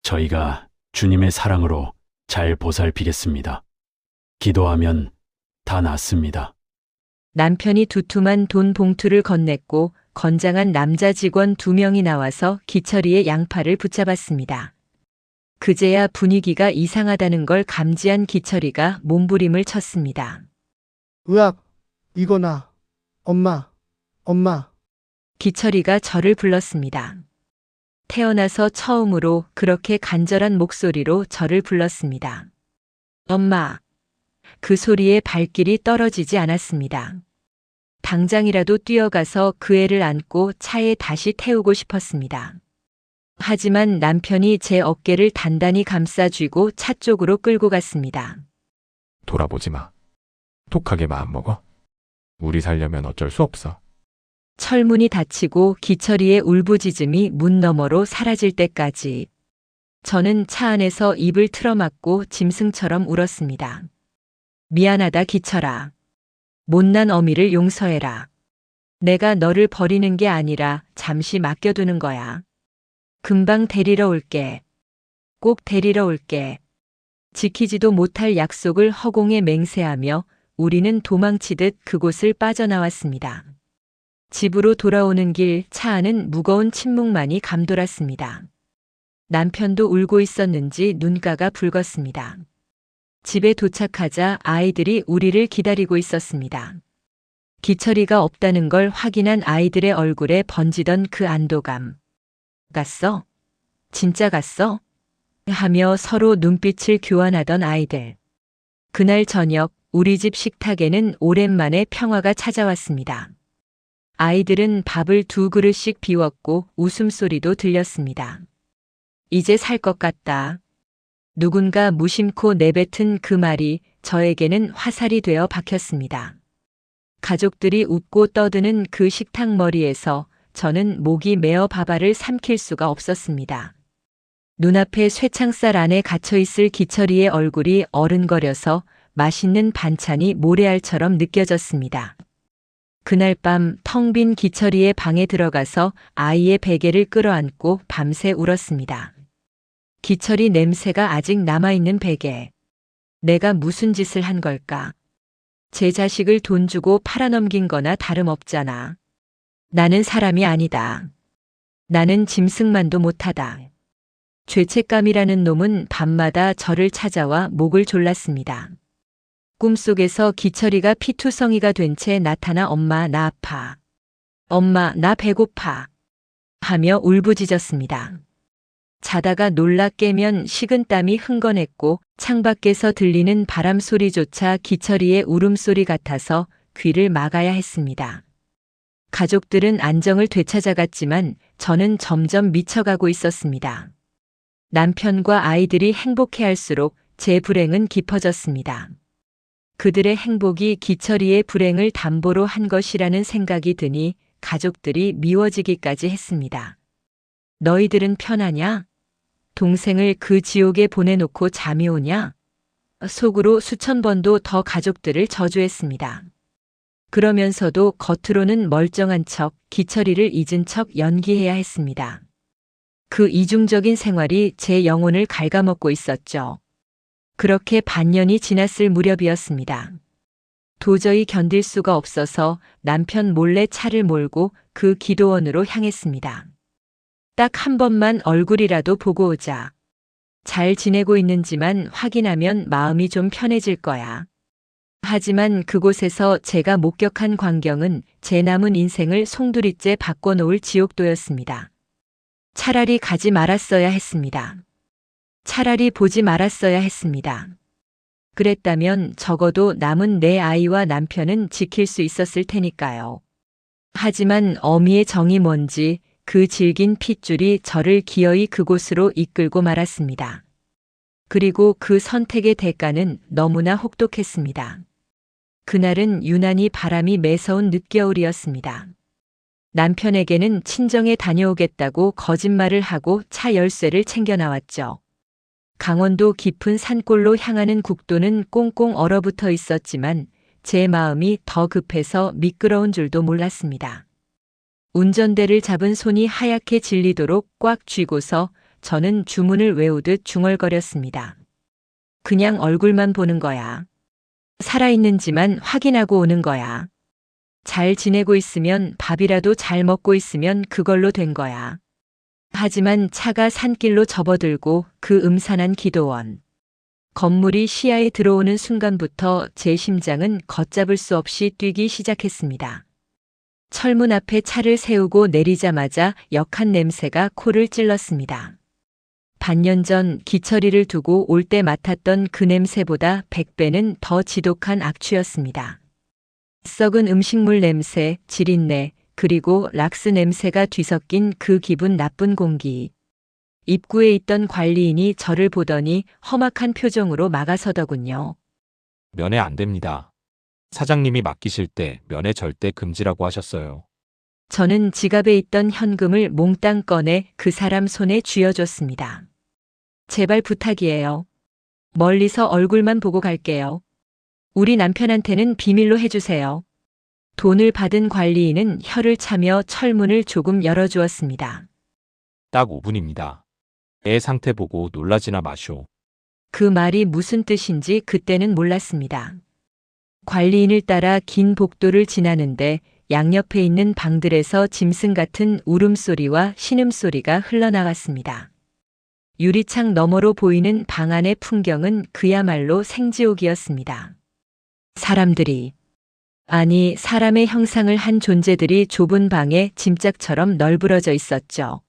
저희가 주님의 사랑으로 잘 보살피겠습니다. 기도하면 다 낫습니다. 남편이 두툼한 돈 봉투를 건넸고 건장한 남자 직원 2명이 나와서 기철이의 양팔을 붙잡았습니다. 그제야 분위기가 이상하다는 걸 감지한 기철이가 몸부림을 쳤습니다. 으악, 이거나. 엄마, 엄마. 기철이가 저를 불렀습니다. 태어나서 처음으로 그렇게 간절한 목소리로 저를 불렀습니다. 엄마. 그 소리에 발길이 떨어지지 않았습니다. 당장이라도 뛰어가서 그 애를 안고 차에 다시 태우고 싶었습니다. 하지만 남편이 제 어깨를 단단히 감싸쥐고 차 쪽으로 끌고 갔습니다. 돌아보지 마. 독하게 마음먹어. 우리 살려면 어쩔 수 없어. 철문이 닫히고 기철이의 울부짖음이 문 너머로 사라질 때까지 저는 차 안에서 입을 틀어막고 짐승처럼 울었습니다. 미안하다 기철아. 못난 어미를 용서해라. 내가 너를 버리는 게 아니라 잠시 맡겨두는 거야. 금방 데리러 올게. 꼭 데리러 올게. 지키지도 못할 약속을 허공에 맹세하며 우리는 도망치듯 그곳을 빠져나왔습니다. 집으로 돌아오는 길 차 안은 무거운 침묵만이 감돌았습니다. 남편도 울고 있었는지 눈가가 붉었습니다. 집에 도착하자 아이들이 우리를 기다리고 있었습니다. 기철이가 없다는 걸 확인한 아이들의 얼굴에 번지던 그 안도감. 갔어? 진짜 갔어? 하며 서로 눈빛을 교환하던 아이들. 그날 저녁 우리 집 식탁에는 오랜만에 평화가 찾아왔습니다. 아이들은 밥을 2그릇씩 비웠고 웃음소리도 들렸습니다. 이제 살 것 같다. 누군가 무심코 내뱉은 그 말이 저에게는 화살이 되어 박혔습니다. 가족들이 웃고 떠드는 그 식탁 머리에서 저는 목이 메어 밥알을 삼킬 수가 없었습니다. 눈앞에 쇠창살 안에 갇혀있을 기철이의 얼굴이 어른거려서 맛있는 반찬이 모래알처럼 느껴졌습니다. 그날 밤 텅 빈 기철이의 방에 들어가서 아이의 베개를 끌어안고 밤새 울었습니다. 기철이 냄새가 아직 남아있는 베개. 내가 무슨 짓을 한 걸까? 제 자식을 돈 주고 팔아넘긴 거나 다름없잖아. 나는 사람이 아니다. 나는 짐승만도 못하다. 죄책감이라는 놈은 밤마다 저를 찾아와 목을 졸랐습니다. 꿈속에서 기철이가 피투성이가 된 채 나타나 엄마 나 아파. 엄마 나 배고파. 하며 울부짖었습니다. 자다가 놀라 깨면 식은땀이 흥건했고 창밖에서 들리는 바람 소리조차 기철이의 울음소리 같아서 귀를 막아야 했습니다. 가족들은 안정을 되찾아갔지만 저는 점점 미쳐가고 있었습니다. 남편과 아이들이 행복해할수록 제 불행은 깊어졌습니다. 그들의 행복이 기철이의 불행을 담보로 한 것이라는 생각이 드니 가족들이 미워지기까지 했습니다. 너희들은 편하냐? 동생을 그 지옥에 보내놓고 잠이 오냐? 속으로 수천 번도 더 가족들을 저주했습니다. 그러면서도 겉으로는 멀쩡한 척, 기철이를 잊은 척 연기해야 했습니다. 그 이중적인 생활이 제 영혼을 갉아먹고 있었죠. 그렇게 반년이 지났을 무렵이었습니다. 도저히 견딜 수가 없어서 남편 몰래 차를 몰고 그 기도원으로 향했습니다. 딱 한 번만 얼굴이라도 보고 오자. 잘 지내고 있는지만 확인하면 마음이 좀 편해질 거야. 하지만 그곳에서 제가 목격한 광경은 제 남은 인생을 송두리째 바꿔놓을 지옥도였습니다. 차라리 가지 말았어야 했습니다. 차라리 보지 말았어야 했습니다. 그랬다면 적어도 남은 내 아이와 남편은 지킬 수 있었을 테니까요. 하지만 어미의 정이 뭔지 그 질긴 핏줄이 저를 기어이 그곳으로 이끌고 말았습니다. 그리고 그 선택의 대가는 너무나 혹독했습니다. 그날은 유난히 바람이 매서운 늦겨울이었습니다. 남편에게는 친정에 다녀오겠다고 거짓말을 하고 차 열쇠를 챙겨 나왔죠. 강원도 깊은 산골로 향하는 국도는 꽁꽁 얼어붙어 있었지만 제 마음이 더 급해서 미끄러운 줄도 몰랐습니다. 운전대를 잡은 손이 하얗게 질리도록 꽉 쥐고서 저는 주문을 외우듯 중얼거렸습니다. 그냥 얼굴만 보는 거야. 살아있는지만 확인하고 오는 거야. 잘 지내고 있으면 밥이라도 잘 먹고 있으면 그걸로 된 거야. 하지만 차가 산길로 접어들고 그 음산한 기도원. 건물이 시야에 들어오는 순간부터 제 심장은 걷잡을 수 없이 뛰기 시작했습니다. 철문 앞에 차를 세우고 내리자마자 역한 냄새가 코를 찔렀습니다. 반년 전 기철이를 두고 올 때 맡았던 그 냄새보다 100배는 더 지독한 악취였습니다. 썩은 음식물 냄새, 지린내, 그리고 락스 냄새가 뒤섞인 그 기분 나쁜 공기. 입구에 있던 관리인이 저를 보더니 험악한 표정으로 막아서더군요. 면회 안 됩니다. 사장님이 맡기실 때 면회 절대 금지라고 하셨어요. 저는 지갑에 있던 현금을 몽땅 꺼내 그 사람 손에 쥐어줬습니다. 제발 부탁이에요. 멀리서 얼굴만 보고 갈게요. 우리 남편한테는 비밀로 해주세요. 돈을 받은 관리인은 혀를 차며 철문을 조금 열어주었습니다. 딱 5분입니다. 애 상태 보고 놀라지나 마쇼. 그 말이 무슨 뜻인지 그때는 몰랐습니다. 관리인을 따라 긴 복도를 지나는데 양옆에 있는 방들에서 짐승 같은 울음소리와 신음소리가 흘러나왔습니다. 유리창 너머로 보이는 방 안의 풍경은 그야말로 생지옥이었습니다. 사람들이, 아니 사람의 형상을 한 존재들이 좁은 방에 짐짝처럼 널브러져 있었죠.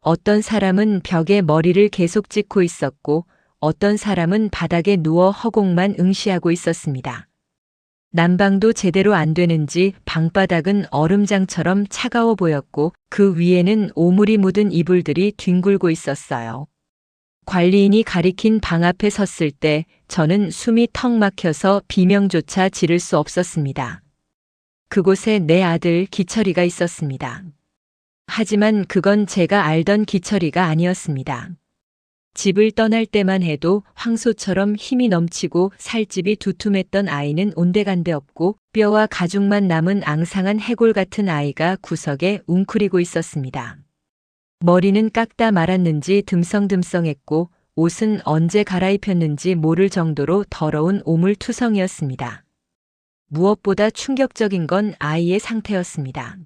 어떤 사람은 벽에 머리를 계속 찍고 있었고 어떤 사람은 바닥에 누워 허공만 응시하고 있었습니다. 난방도 제대로 안 되는지 방바닥은 얼음장처럼 차가워 보였고 그 위에는 오물이 묻은 이불들이 뒹굴고 있었어요. 관리인이 가리킨 방 앞에 섰을 때 저는 숨이 턱 막혀서 비명조차 지를 수 없었습니다. 그곳에 내 아들 기철이가 있었습니다. 하지만 그건 제가 알던 기철이가 아니었습니다. 집을 떠날 때만 해도 황소처럼 힘이 넘치고 살집이 두툼했던 아이는 온데간데 없고 뼈와 가죽만 남은 앙상한 해골 같은 아이가 구석에 웅크리고 있었습니다. 머리는 깎다 말았는지 듬성듬성했고 옷은 언제 갈아입혔는지 모를 정도로 더러운 오물투성이었습니다. 무엇보다 충격적인 건 아이의 상태였습니다.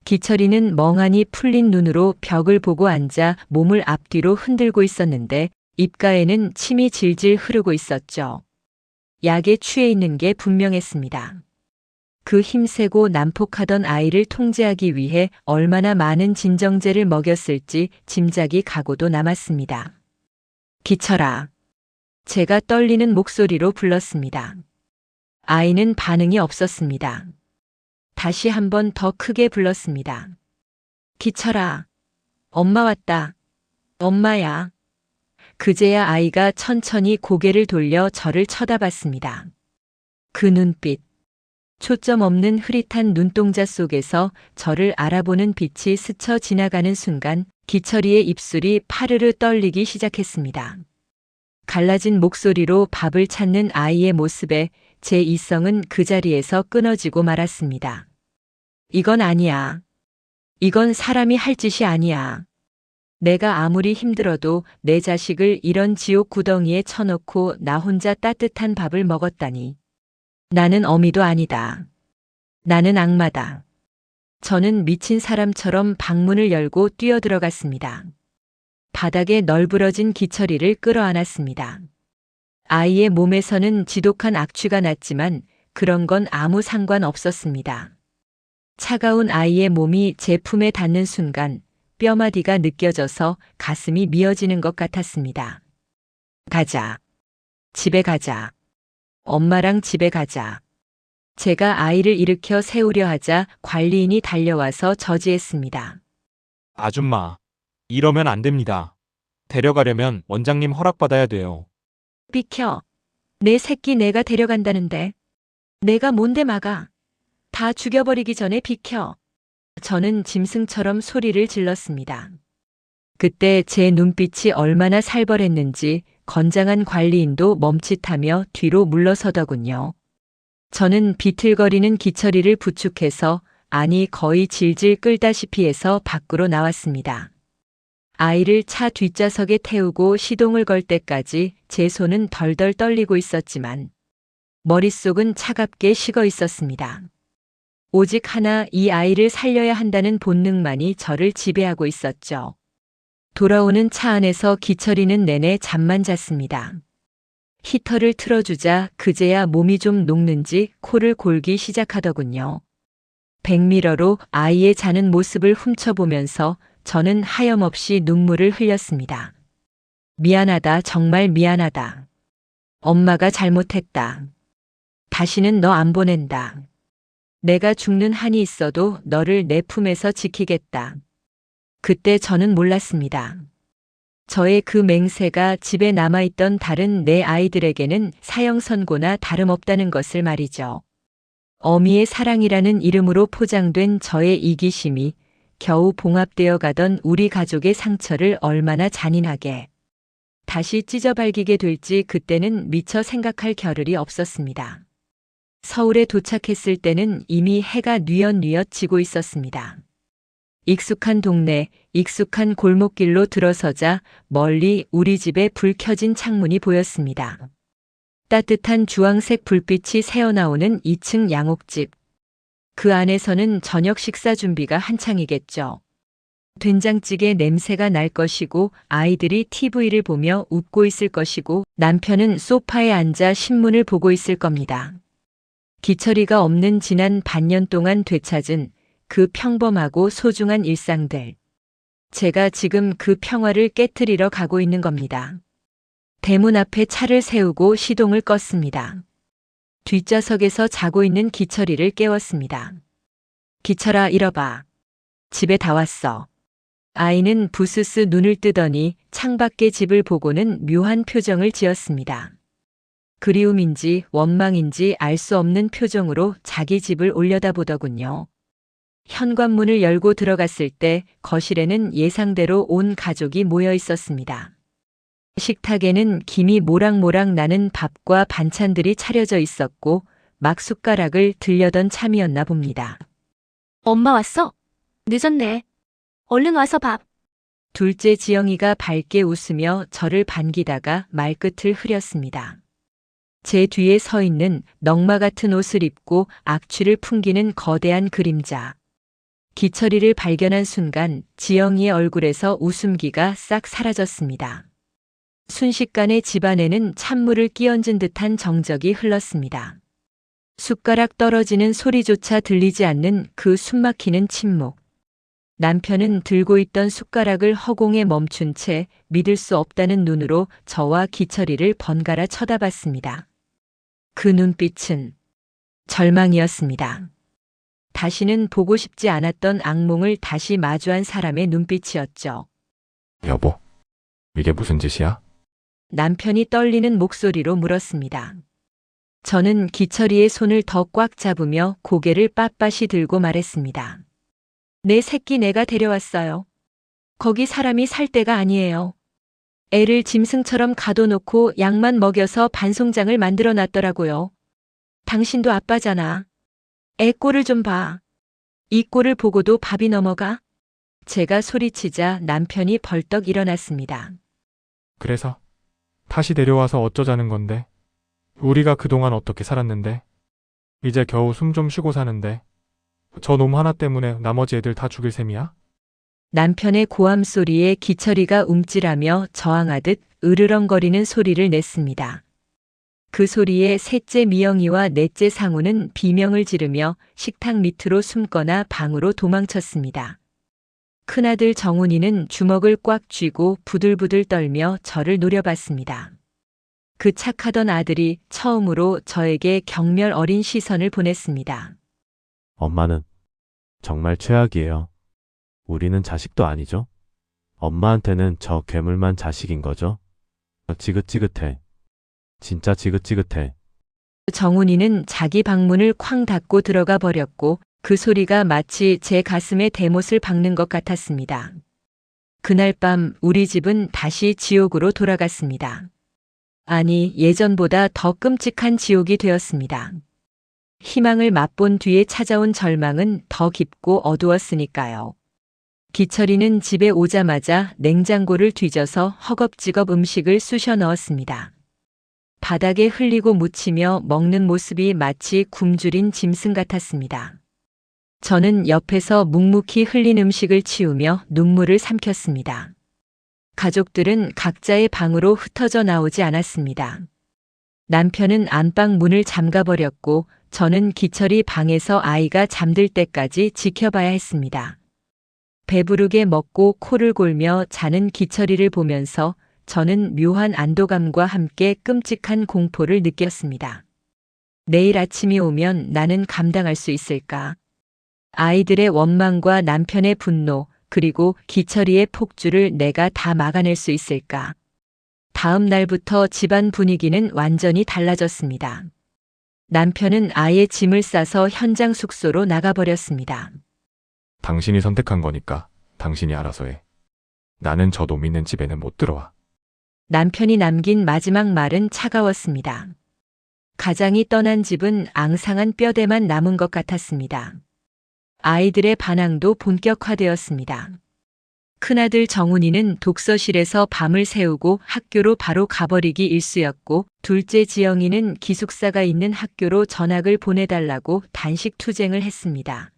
기철이는 멍하니 풀린 눈으로 벽을 보고 앉아 몸을 앞뒤로 흔들고 있었는데 입가에는 침이 질질 흐르고 있었죠. 약에 취해 있는 게 분명했습니다. 그 힘세고 난폭하던 아이를 통제하기 위해 얼마나 많은 진정제를 먹였을지 짐작이 가고도 남았습니다. 기철아. 제가 떨리는 목소리로 불렀습니다. 아이는 반응이 없었습니다. 다시 한 번 더 크게 불렀습니다. 기철아. 엄마 왔다. 엄마야. 그제야 아이가 천천히 고개를 돌려 저를 쳐다봤습니다. 그 눈빛. 초점 없는 흐릿한 눈동자 속에서 저를 알아보는 빛이 스쳐 지나가는 순간 기철이의 입술이 파르르 떨리기 시작했습니다. 갈라진 목소리로 밥을 찾는 아이의 모습에 제 이성은 그 자리에서 끊어지고 말았습니다. 이건 아니야. 이건 사람이 할 짓이 아니야. 내가 아무리 힘들어도 내 자식을 이런 지옥 구덩이에 쳐놓고 나 혼자 따뜻한 밥을 먹었다니. 나는 어미도 아니다. 나는 악마다. 저는 미친 사람처럼 방문을 열고 뛰어들어갔습니다. 바닥에 널브러진 기철이를 끌어안았습니다. 아이의 몸에서는 지독한 악취가 났지만 그런 건 아무 상관 없었습니다. 차가운 아이의 몸이 제 품에 닿는 순간 뼈마디가 느껴져서 가슴이 미어지는 것 같았습니다. 가자. 집에 가자. 엄마랑 집에 가자. 제가 아이를 일으켜 세우려 하자 관리인이 달려와서 저지했습니다. 아줌마, 이러면 안 됩니다. 데려가려면 원장님 허락받아야 돼요. 비켜. 내 새끼 내가 데려간다는데. 내가 뭔데 막아. 다 죽여버리기 전에 비켜. 저는 짐승처럼 소리를 질렀습니다. 그때 제 눈빛이 얼마나 살벌했는지 건장한 관리인도 멈칫하며 뒤로 물러서더군요. 저는 비틀거리는 기철이를 부축해서 아니 거의 질질 끌다시피 해서 밖으로 나왔습니다. 아이를 차 뒷좌석에 태우고 시동을 걸 때까지 제 손은 덜덜 떨리고 있었지만 머릿속은 차갑게 식어 있었습니다. 오직 하나 이 아이를 살려야 한다는 본능만이 저를 지배하고 있었죠. 돌아오는 차 안에서 기철이는 내내 잠만 잤습니다. 히터를 틀어주자 그제야 몸이 좀 녹는지 코를 골기 시작하더군요. 백미러로 아이의 자는 모습을 훔쳐보면서 저는 하염없이 눈물을 흘렸습니다. 미안하다, 정말 미안하다. 엄마가 잘못했다. 다시는 너 안 보낸다. 내가 죽는 한이 있어도 너를 내 품에서 지키겠다. 그때 저는 몰랐습니다. 저의 그 맹세가 집에 남아있던 다른 네 아이들에게는 사형선고나 다름없다는 것을 말이죠. 어미의 사랑이라는 이름으로 포장된 저의 이기심이 겨우 봉합되어 가던 우리 가족의 상처를 얼마나 잔인하게 다시 찢어발기게 될지 그때는 미처 생각할 겨를이 없었습니다. 서울에 도착했을 때는 이미 해가 뉘엿뉘엿 지고 있었습니다. 익숙한 동네, 익숙한 골목길로 들어서자 멀리 우리 집에 불 켜진 창문이 보였습니다. 따뜻한 주황색 불빛이 새어나오는 2층 양옥집. 그 안에서는 저녁 식사 준비가 한창이겠죠. 된장찌개 냄새가 날 것이고 아이들이 TV를 보며 웃고 있을 것이고 남편은 소파에 앉아 신문을 보고 있을 겁니다. 기철이가 없는 지난 반년 동안 되찾은 그 평범하고 소중한 일상들. 제가 지금 그 평화를 깨트리러 가고 있는 겁니다. 대문 앞에 차를 세우고 시동을 껐습니다. 뒷좌석에서 자고 있는 기철이를 깨웠습니다. 기철아, 일어봐. 집에 다 왔어. 아이는 부스스 눈을 뜨더니 창밖의 집을 보고는 묘한 표정을 지었습니다. 그리움인지 원망인지 알 수 없는 표정으로 자기 집을 올려다보더군요. 현관문을 열고 들어갔을 때 거실에는 예상대로 온 가족이 모여 있었습니다. 식탁에는 김이 모락모락 나는 밥과 반찬들이 차려져 있었고 막 숟가락을 들려던 참이었나 봅니다. 엄마 왔어? 늦었네. 얼른 와서 밥. 둘째 지영이가 밝게 웃으며 저를 반기다가 말끝을 흐렸습니다. 제 뒤에 서 있는 넝마 같은 옷을 입고 악취를 풍기는 거대한 그림자. 기철이를 발견한 순간 지영이의 얼굴에서 웃음기가 싹 사라졌습니다. 순식간에 집안에는 찬물을 끼얹은 듯한 정적이 흘렀습니다. 숟가락 떨어지는 소리조차 들리지 않는 그 숨막히는 침묵. 남편은 들고 있던 숟가락을 허공에 멈춘 채 믿을 수 없다는 눈으로 저와 기철이를 번갈아 쳐다봤습니다. 그 눈빛은 절망이었습니다. 다시는 보고 싶지 않았던 악몽을 다시 마주한 사람의 눈빛이었죠. 여보, 이게 무슨 짓이야? 남편이 떨리는 목소리로 물었습니다. 저는 기철이의 손을 더 꽉 잡으며 고개를 빳빳이 들고 말했습니다. 내 새끼 내가 데려왔어요. 거기 사람이 살 데가 아니에요. 애를 짐승처럼 가둬놓고 약만 먹여서 반송장을 만들어 놨더라고요. 당신도 아빠잖아. 애 꼴을 좀 봐. 이 꼴을 보고도 밥이 넘어가? 제가 소리치자 남편이 벌떡 일어났습니다. 그래서 다시 데려와서 어쩌자는 건데? 우리가 그동안 어떻게 살았는데? 이제 겨우 숨 좀 쉬고 사는데 저 놈 하나 때문에 나머지 애들 다 죽일 셈이야? 남편의 고함 소리에 기철이가 움찔하며 저항하듯 으르렁거리는 소리를 냈습니다. 그 소리에 셋째 미영이와 넷째 상우는 비명을 지르며 식탁 밑으로 숨거나 방으로 도망쳤습니다. 큰아들 정훈이는 주먹을 꽉 쥐고 부들부들 떨며 저를 노려봤습니다. 그 착하던 아들이 처음으로 저에게 경멸 어린 시선을 보냈습니다. 엄마는 정말 최악이에요. 우리는 자식도 아니죠? 엄마한테는 저 괴물만 자식인 거죠? 지긋지긋해. 진짜 지긋지긋해. 정훈이는 자기 방문을 쾅 닫고 들어가 버렸고 그 소리가 마치 제 가슴에 대못을 박는 것 같았습니다. 그날 밤 우리 집은 다시 지옥으로 돌아갔습니다. 아니, 예전보다 더 끔찍한 지옥이 되었습니다. 희망을 맛본 뒤에 찾아온 절망은 더 깊고 어두웠으니까요. 기철이는 집에 오자마자 냉장고를 뒤져서 허겁지겁 음식을 쑤셔 넣었습니다. 바닥에 흘리고 묻히며 먹는 모습이 마치 굶주린 짐승 같았습니다. 저는 옆에서 묵묵히 흘린 음식을 치우며 눈물을 삼켰습니다. 가족들은 각자의 방으로 흩어져 나오지 않았습니다. 남편은 안방 문을 잠가버렸고 저는 기철이 방에서 아이가 잠들 때까지 지켜봐야 했습니다. 배부르게 먹고 코를 골며 자는 기철이를 보면서 저는 묘한 안도감과 함께 끔찍한 공포를 느꼈습니다. 내일 아침이 오면 나는 감당할 수 있을까? 아이들의 원망과 남편의 분노, 그리고 기철이의 폭주를 내가 다 막아낼 수 있을까? 다음 날부터 집안 분위기는 완전히 달라졌습니다. 남편은 아예 짐을 싸서 현장 숙소로 나가버렸습니다. 당신이 선택한 거니까 당신이 알아서 해. 나는 저 놈 있는 집에는 못 들어와. 남편이 남긴 마지막 말은 차가웠습니다. 가장이 떠난 집은 앙상한 뼈대만 남은 것 같았습니다. 아이들의 반항도 본격화되었습니다. 큰아들 정훈이는 독서실에서 밤을 새우고 학교로 바로 가버리기 일쑤였고, 둘째 지영이는 기숙사가 있는 학교로 전학을 보내달라고 단식 투쟁을 했습니다.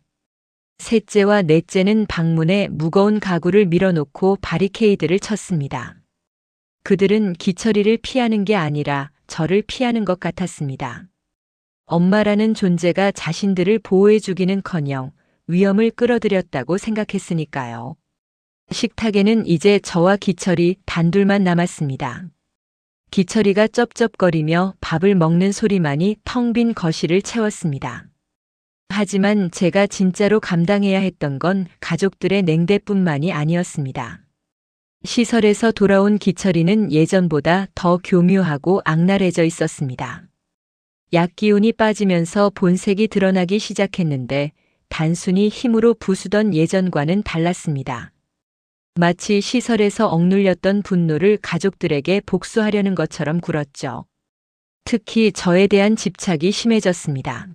셋째와 넷째는 방문에 무거운 가구를 밀어놓고 바리케이드를 쳤습니다. 그들은 기철이를 피하는 게 아니라 저를 피하는 것 같았습니다. 엄마라는 존재가 자신들을 보호해주기는커녕 위험을 끌어들였다고 생각했으니까요. 식탁에는 이제 저와 기철이 단둘만 남았습니다. 기철이가 쩝쩝거리며 밥을 먹는 소리만이 텅 빈 거실을 채웠습니다. 하지만 제가 진짜로 감당해야 했던 건 가족들의 냉대뿐만이 아니었습니다. 시설에서 돌아온 기철이는 예전보다 더 교묘하고 악랄해져 있었습니다. 약기운이 빠지면서 본색이 드러나기 시작했는데 단순히 힘으로 부수던 예전과는 달랐습니다. 마치 시설에서 억눌렸던 분노를 가족들에게 복수하려는 것처럼 굴었죠. 특히 저에 대한 집착이 심해졌습니다.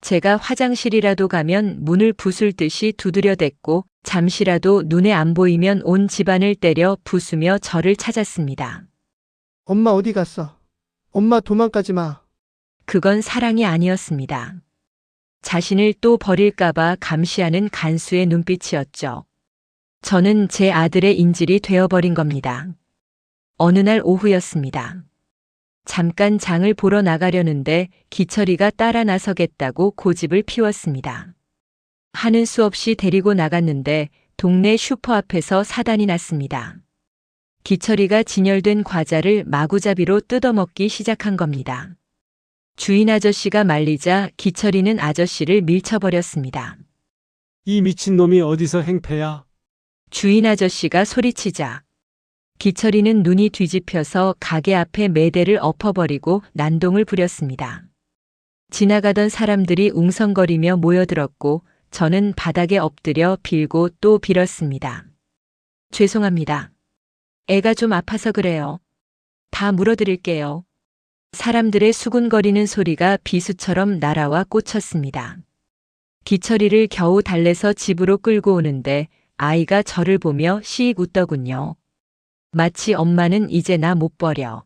제가 화장실이라도 가면 문을 부술 듯이 두드려댔고 잠시라도 눈에 안 보이면 온 집안을 때려 부수며 저를 찾았습니다. 엄마 어디 갔어? 엄마 도망가지 마. 그건 사랑이 아니었습니다. 자신을 또 버릴까봐 감시하는 간수의 눈빛이었죠. 저는 제 아들의 인질이 되어버린 겁니다. 어느 날 오후였습니다. 잠깐 장을 보러 나가려는데 기철이가 따라 나서겠다고 고집을 피웠습니다. 하는 수 없이 데리고 나갔는데 동네 슈퍼 앞에서 사단이 났습니다. 기철이가 진열된 과자를 마구잡이로 뜯어먹기 시작한 겁니다. 주인 아저씨가 말리자 기철이는 아저씨를 밀쳐버렸습니다. 이 미친놈이 어디서 행패야? 주인 아저씨가 소리치자 기철이는 눈이 뒤집혀서 가게 앞에 매대를 엎어버리고 난동을 부렸습니다. 지나가던 사람들이 웅성거리며 모여들었고 저는 바닥에 엎드려 빌고 또 빌었습니다. 죄송합니다. 애가 좀 아파서 그래요. 다 물어드릴게요. 사람들의 수군거리는 소리가 비수처럼 날아와 꽂혔습니다. 기철이를 겨우 달래서 집으로 끌고 오는데 아이가 저를 보며 시익 웃더군요. 마치 엄마는 이제 나 못 버려.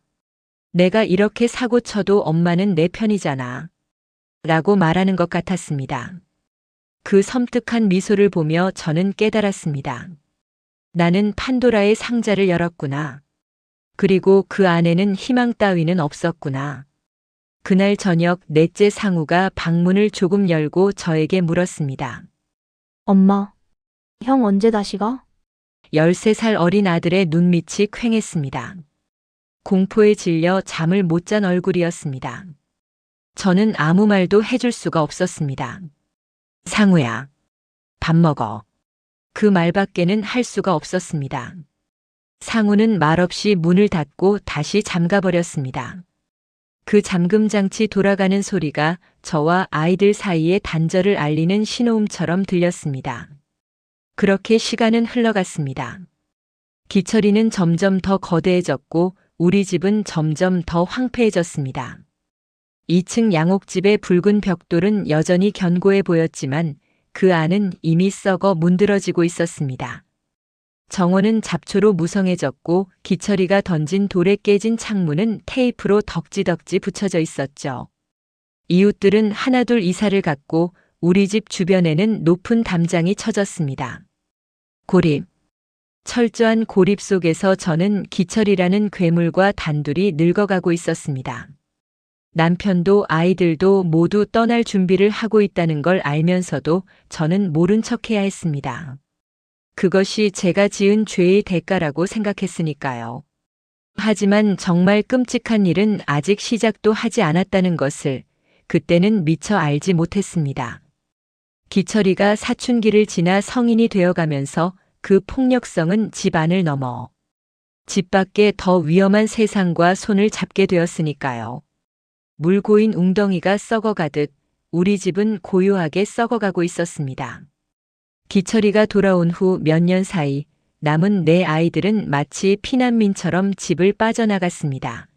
내가 이렇게 사고 쳐도 엄마는 내 편이잖아. 라고 말하는 것 같았습니다. 그 섬뜩한 미소를 보며 저는 깨달았습니다. 나는 판도라의 상자를 열었구나. 그리고 그 안에는 희망 따위는 없었구나. 그날 저녁 넷째 상우가 방문을 조금 열고 저에게 물었습니다. 엄마, 형 언제 다시 가? 13살 어린 아들의 눈밑이 퀭했습니다. 공포에 질려 잠을 못 잔 얼굴이었습니다. 저는 아무 말도 해줄 수가 없었습니다. 상우야, 밥 먹어. 그 말밖에는 할 수가 없었습니다. 상우는 말없이 문을 닫고 다시 잠가버렸습니다. 그 잠금 장치 돌아가는 소리가 저와 아이들 사이의 단절을 알리는 신호음처럼 들렸습니다. 그렇게 시간은 흘러갔습니다. 기철이는 점점 더 거대해졌고 우리 집은 점점 더 황폐해졌습니다. 2층 양옥집의 붉은 벽돌은 여전히 견고해 보였지만 그 안은 이미 썩어 문드러지고 있었습니다. 정원은 잡초로 무성해졌고 기철이가 던진 돌에 깨진 창문은 테이프로 덕지덕지 붙여져 있었죠. 이웃들은 하나둘 이사를 갔고 우리 집 주변에는 높은 담장이 쳐졌습니다. 고립. 철저한 고립 속에서 저는 기철이라는 괴물과 단둘이 늙어가고 있었습니다. 남편도 아이들도 모두 떠날 준비를 하고 있다는 걸 알면서도 저는 모른 척해야 했습니다. 그것이 제가 지은 죄의 대가라고 생각했으니까요. 하지만 정말 끔찍한 일은 아직 시작도 하지 않았다는 것을 그때는 미처 알지 못했습니다. 기철이가 사춘기를 지나 성인이 되어가면서 그 폭력성은 집 안을 넘어 집 밖에 더 위험한 세상과 손을 잡게 되었으니까요. 물 고인 웅덩이가 썩어가듯 우리 집은 고요하게 썩어가고 있었습니다. 기철이가 돌아온 후 몇 년 사이 남은 내 아이들은 마치 피난민처럼 집을 빠져나갔습니다.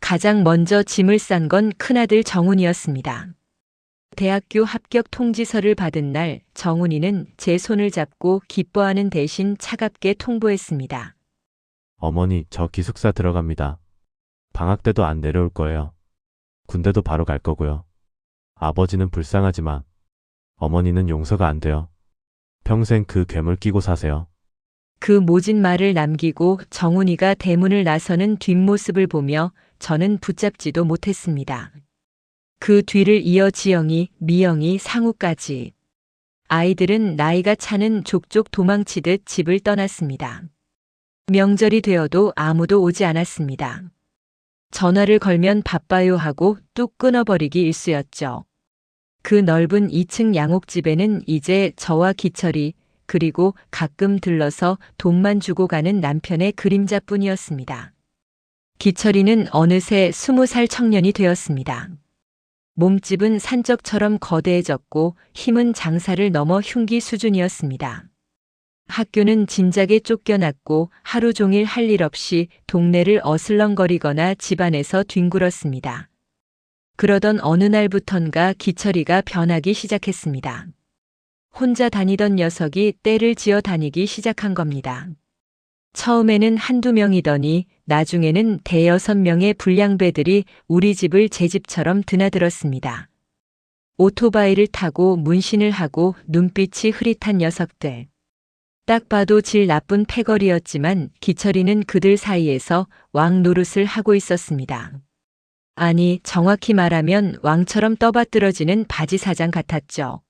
가장 먼저 짐을 싼 건 큰아들 정훈이었습니다. 대학교 합격 통지서를 받은 날 정훈이는 제 손을 잡고 기뻐하는 대신 차갑게 통보했습니다. 어머니, 저 기숙사 들어갑니다. 방학 때도 안 내려올 거예요. 군대도 바로 갈 거고요. 아버지는 불쌍하지만 어머니는 용서가 안 돼요. 평생 그 괴물 끼고 사세요. 그 모진 말을 남기고 정훈이가 대문을 나서는 뒷모습을 보며 저는 붙잡지도 못했습니다. 그 뒤를 이어 지영이, 미영이, 상우까지. 아이들은 나이가 차는 족족 도망치듯 집을 떠났습니다. 명절이 되어도 아무도 오지 않았습니다. 전화를 걸면 바빠요 하고 뚝 끊어버리기 일쑤였죠. 그 넓은 2층 양옥집에는 이제 저와 기철이 그리고 가끔 들러서 돈만 주고 가는 남편의 그림자뿐이었습니다. 기철이는 어느새 20살 청년이 되었습니다. 몸집은 산적처럼 거대해졌고 힘은 장사를 넘어 흉기 수준이었습니다. 학교는 진작에 쫓겨났고 하루 종일 할 일 없이 동네를 어슬렁거리거나 집안에서 뒹굴었습니다. 그러던 어느 날부턴가 기철이가 변하기 시작했습니다. 혼자 다니던 녀석이 떼를 지어 다니기 시작한 겁니다. 처음에는 한두 명이더니 나중에는 대여섯 명의 불량배들이 우리 집을 제 집처럼 드나들었습니다. 오토바이를 타고 문신을 하고 눈빛이 흐릿한 녀석들. 딱 봐도 질 나쁜 패거리였지만 기철이는 그들 사이에서 왕 노릇을 하고 있었습니다. 아니, 정확히 말하면 왕처럼 떠받들어지는 바지사장 같았죠.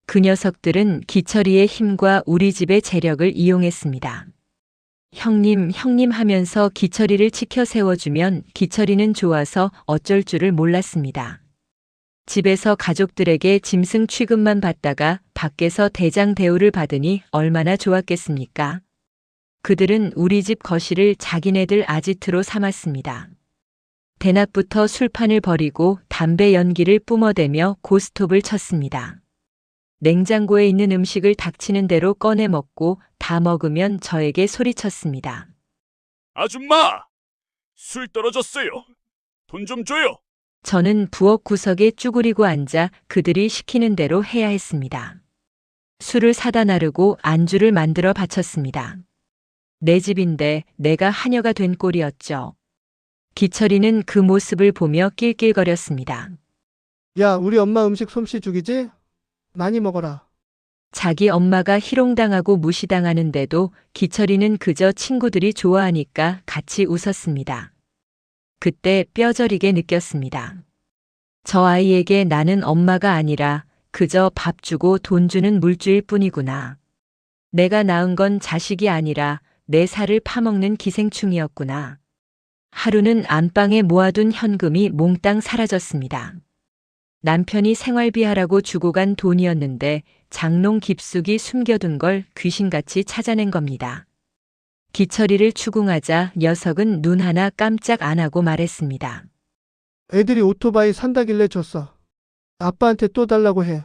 그 녀석들은 기철이의 힘과 우리 집의 재력을 이용했습니다. 형님, 형님 하면서 기철이를 치켜 세워주면 기철이는 좋아서 어쩔 줄을 몰랐습니다. 집에서 가족들에게 짐승 취급만 받다가 밖에서 대장 대우를 받으니 얼마나 좋았겠습니까? 그들은 우리 집 거실을 자기네들 아지트로 삼았습니다. 대낮부터 술판을 벌이고 담배 연기를 뿜어대며 고스톱을 쳤습니다. 냉장고에 있는 음식을 닥치는 대로 꺼내 먹고 다 먹으면 저에게 소리쳤습니다. 아줌마! 술 떨어졌어요. 돈 좀 줘요. 저는 부엌 구석에 쭈그리고 앉아 그들이 시키는 대로 해야 했습니다. 술을 사다 나르고 안주를 만들어 바쳤습니다. 내 집인데 내가 하녀가 된 꼴이었죠. 기철이는 그 모습을 보며 낄낄거렸습니다. 야, 우리 엄마 음식 솜씨 죽이지? 많이 먹어라. 자기 엄마가 희롱당하고 무시당하는데도 기철이는 그저 친구들이 좋아하니까 같이 웃었습니다. 그때 뼈저리게 느꼈습니다. 저 아이에게 나는 엄마가 아니라 그저 밥 주고 돈 주는 물주일 뿐이구나. 내가 낳은 건 자식이 아니라 내 살을 파먹는 기생충이었구나. 하루는 안방에 모아둔 현금이 몽땅 사라졌습니다. 남편이 생활비하라고 주고 간 돈이었는데 장롱 깊숙이 숨겨둔 걸 귀신같이 찾아낸 겁니다. 기철이를 추궁하자 녀석은 눈 하나 깜짝 안 하고 말했습니다. 애들이 오토바이 산다길래 줬어. 아빠한테 또 달라고 해.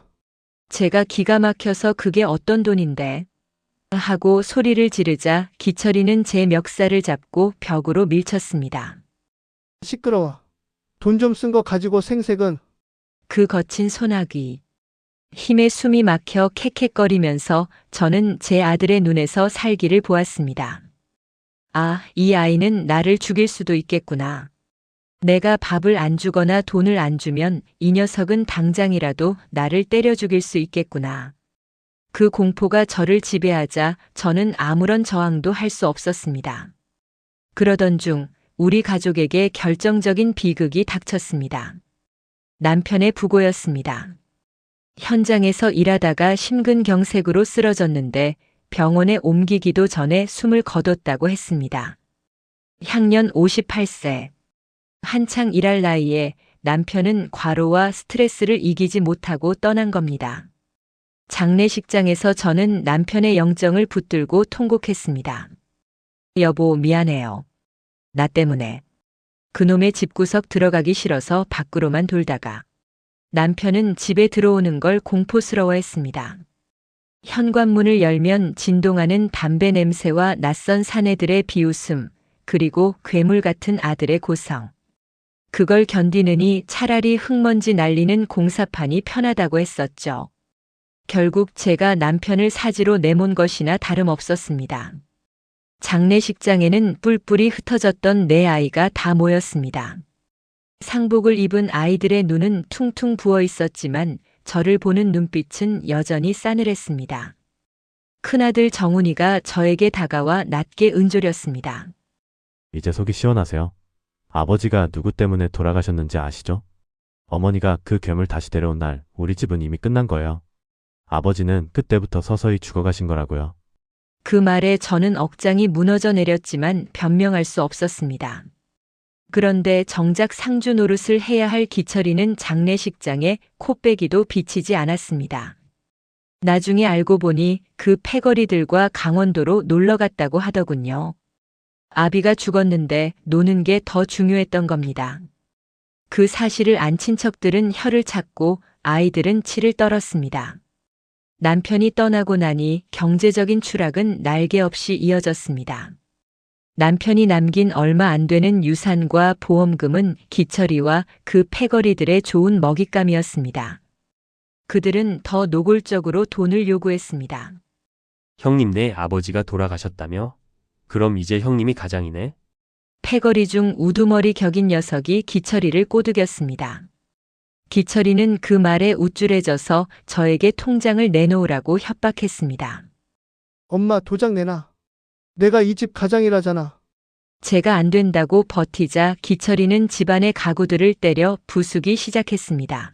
제가 기가 막혀서 그게 어떤 돈인데? 하고 소리를 지르자 기철이는 제 멱살을 잡고 벽으로 밀쳤습니다. 시끄러워. 돈 좀 쓴 거 가지고 생색은. 그 거친 소나기. 힘에 숨이 막혀 캑캑거리면서 저는 제 아들의 눈에서 살기를 보았습니다. 아, 이 아이는 나를 죽일 수도 있겠구나. 내가 밥을 안 주거나 돈을 안 주면 이 녀석은 당장이라도 나를 때려 죽일 수 있겠구나. 그 공포가 저를 지배하자 저는 아무런 저항도 할 수 없었습니다. 그러던 중 우리 가족에게 결정적인 비극이 닥쳤습니다. 남편의 부고였습니다. 현장에서 일하다가 심근경색으로 쓰러졌는데 병원에 옮기기도 전에 숨을 거뒀다고 했습니다. 향년 58세. 한창 일할 나이에 남편은 과로와 스트레스를 이기지 못하고 떠난 겁니다. 장례식장에서 저는 남편의 영정을 붙들고 통곡했습니다. 여보, 미안해요. 나 때문에. 그놈의 집구석 들어가기 싫어서 밖으로만 돌다가. 남편은 집에 들어오는 걸 공포스러워했습니다. 현관문을 열면 진동하는 담배 냄새와 낯선 사내들의 비웃음, 그리고 괴물 같은 아들의 고성. 그걸 견디느니 차라리 흙먼지 날리는 공사판이 편하다고 했었죠. 결국 제가 남편을 사지로 내몬 것이나 다름없었습니다. 장례식장에는 뿔뿔이 흩어졌던 내 아이가 다 모였습니다. 상복을 입은 아이들의 눈은 퉁퉁 부어 있었지만 저를 보는 눈빛은 여전히 싸늘했습니다. 큰아들 정훈이가 저에게 다가와 낮게 은조렸습니다. 이제 속이 시원하세요? 아버지가 누구 때문에 돌아가셨는지 아시죠? 어머니가 그 괴물 다시 데려온 날 우리 집은 이미 끝난 거예요. 아버지는 그때부터 서서히 죽어가신 거라고요. 그 말에 저는 억장이 무너져 내렸지만 변명할 수 없었습니다. 그런데 정작 상주 노릇을 해야 할 기철이는 장례식장에 코빼기도 비치지 않았습니다. 나중에 알고 보니 그 패거리들과 강원도로 놀러 갔다고 하더군요. 아비가 죽었는데 노는 게 더 중요했던 겁니다. 그 사실을 안 친척들은 혀를 찾고 아이들은 치를 떨었습니다. 남편이 떠나고 나니 경제적인 추락은 날개 없이 이어졌습니다. 남편이 남긴 얼마 안 되는 유산과 보험금은 기철이와 그 패거리들의 좋은 먹잇감이었습니다. 그들은 더 노골적으로 돈을 요구했습니다. 형님, 내 아버지가 돌아가셨다며? 그럼 이제 형님이 가장이네? 패거리 중 우두머리 격인 녀석이 기철이를 꼬드겼습니다. 기철이는 그 말에 우쭐해져서 저에게 통장을 내놓으라고 협박했습니다. 엄마, 도장 내놔. 내가 이 집 가장이라잖아. 제가 안 된다고 버티자 기철이는 집안의 가구들을 때려 부수기 시작했습니다.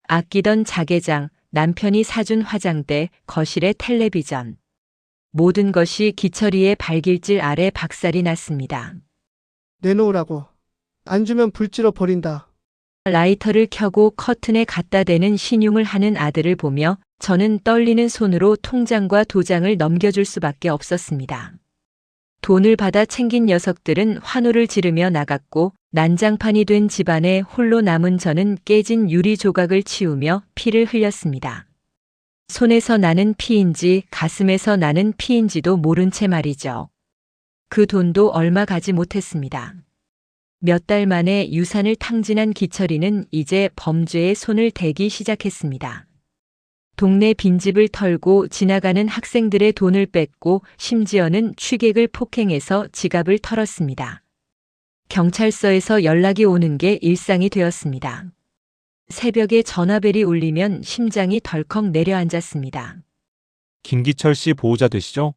아끼던 자개장, 남편이 사준 화장대, 거실의 텔레비전. 모든 것이 기철이의 발길질 아래 박살이 났습니다. 내놓으라고. 안 주면 불질러 버린다. 라이터를 켜고 커튼에 갖다 대는 신용을 하는 아들을 보며 저는 떨리는 손으로 통장과 도장을 넘겨줄 수밖에 없었습니다. 돈을 받아 챙긴 녀석들은 환호를 지르며 나갔고 난장판이 된 집안에 홀로 남은 저는 깨진 유리 조각을 치우며 피를 흘렸습니다. 손에서 나는 피인지 가슴에서 나는 피인지도 모른 채 말이죠. 그 돈도 얼마 가지 못했습니다. 몇 달 만에 유산을 탕진한 기철이는 이제 범죄에 손을 대기 시작했습니다. 동네 빈집을 털고 지나가는 학생들의 돈을 뺏고 심지어는 취객을 폭행해서 지갑을 털었습니다. 경찰서에서 연락이 오는 게 일상이 되었습니다. 새벽에 전화벨이 울리면 심장이 덜컥 내려앉았습니다. 김기철 씨 보호자 되시죠?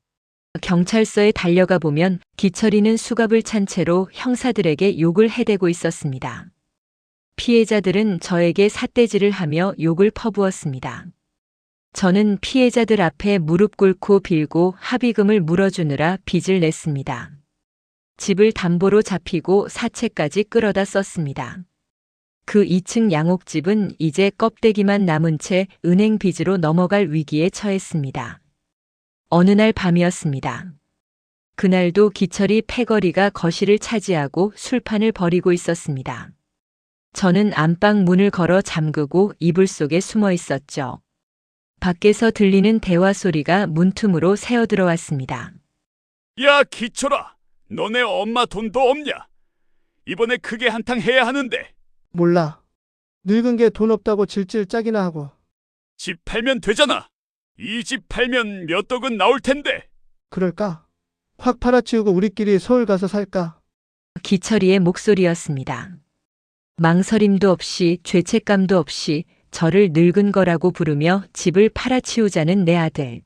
경찰서에 달려가 보면 기철이는 수갑을 찬 채로 형사들에게 욕을 해대고 있었습니다. 피해자들은 저에게 삿대질을 하며 욕을 퍼부었습니다. 저는 피해자들 앞에 무릎 꿇고 빌고 합의금을 물어주느라 빚을 냈습니다. 집을 담보로 잡히고 사채까지 끌어다 썼습니다. 그 2층 양옥집은 이제 껍데기만 남은 채 은행 빚으로 넘어갈 위기에 처했습니다. 어느 날 밤이었습니다. 그날도 기철이 패거리가 거실을 차지하고 술판을 벌이고 있었습니다. 저는 안방 문을 걸어 잠그고 이불 속에 숨어 있었죠. 밖에서 들리는 대화 소리가 문틈으로 새어 들어왔습니다. 야, 기철아, 너네 엄마 돈도 없냐? 이번에 크게 한탕 해야 하는데. 몰라. 늙은 게 돈 없다고 질질 짝이나 하고. 집 팔면 되잖아. 이 집 팔면 몇 억은 나올 텐데. 그럴까? 확 팔아치우고 우리끼리 서울 가서 살까? 기철이의 목소리였습니다. 망설임도 없이 죄책감도 없이 저를 늙은 거라고 부르며 집을 팔아치우자는 내 아들.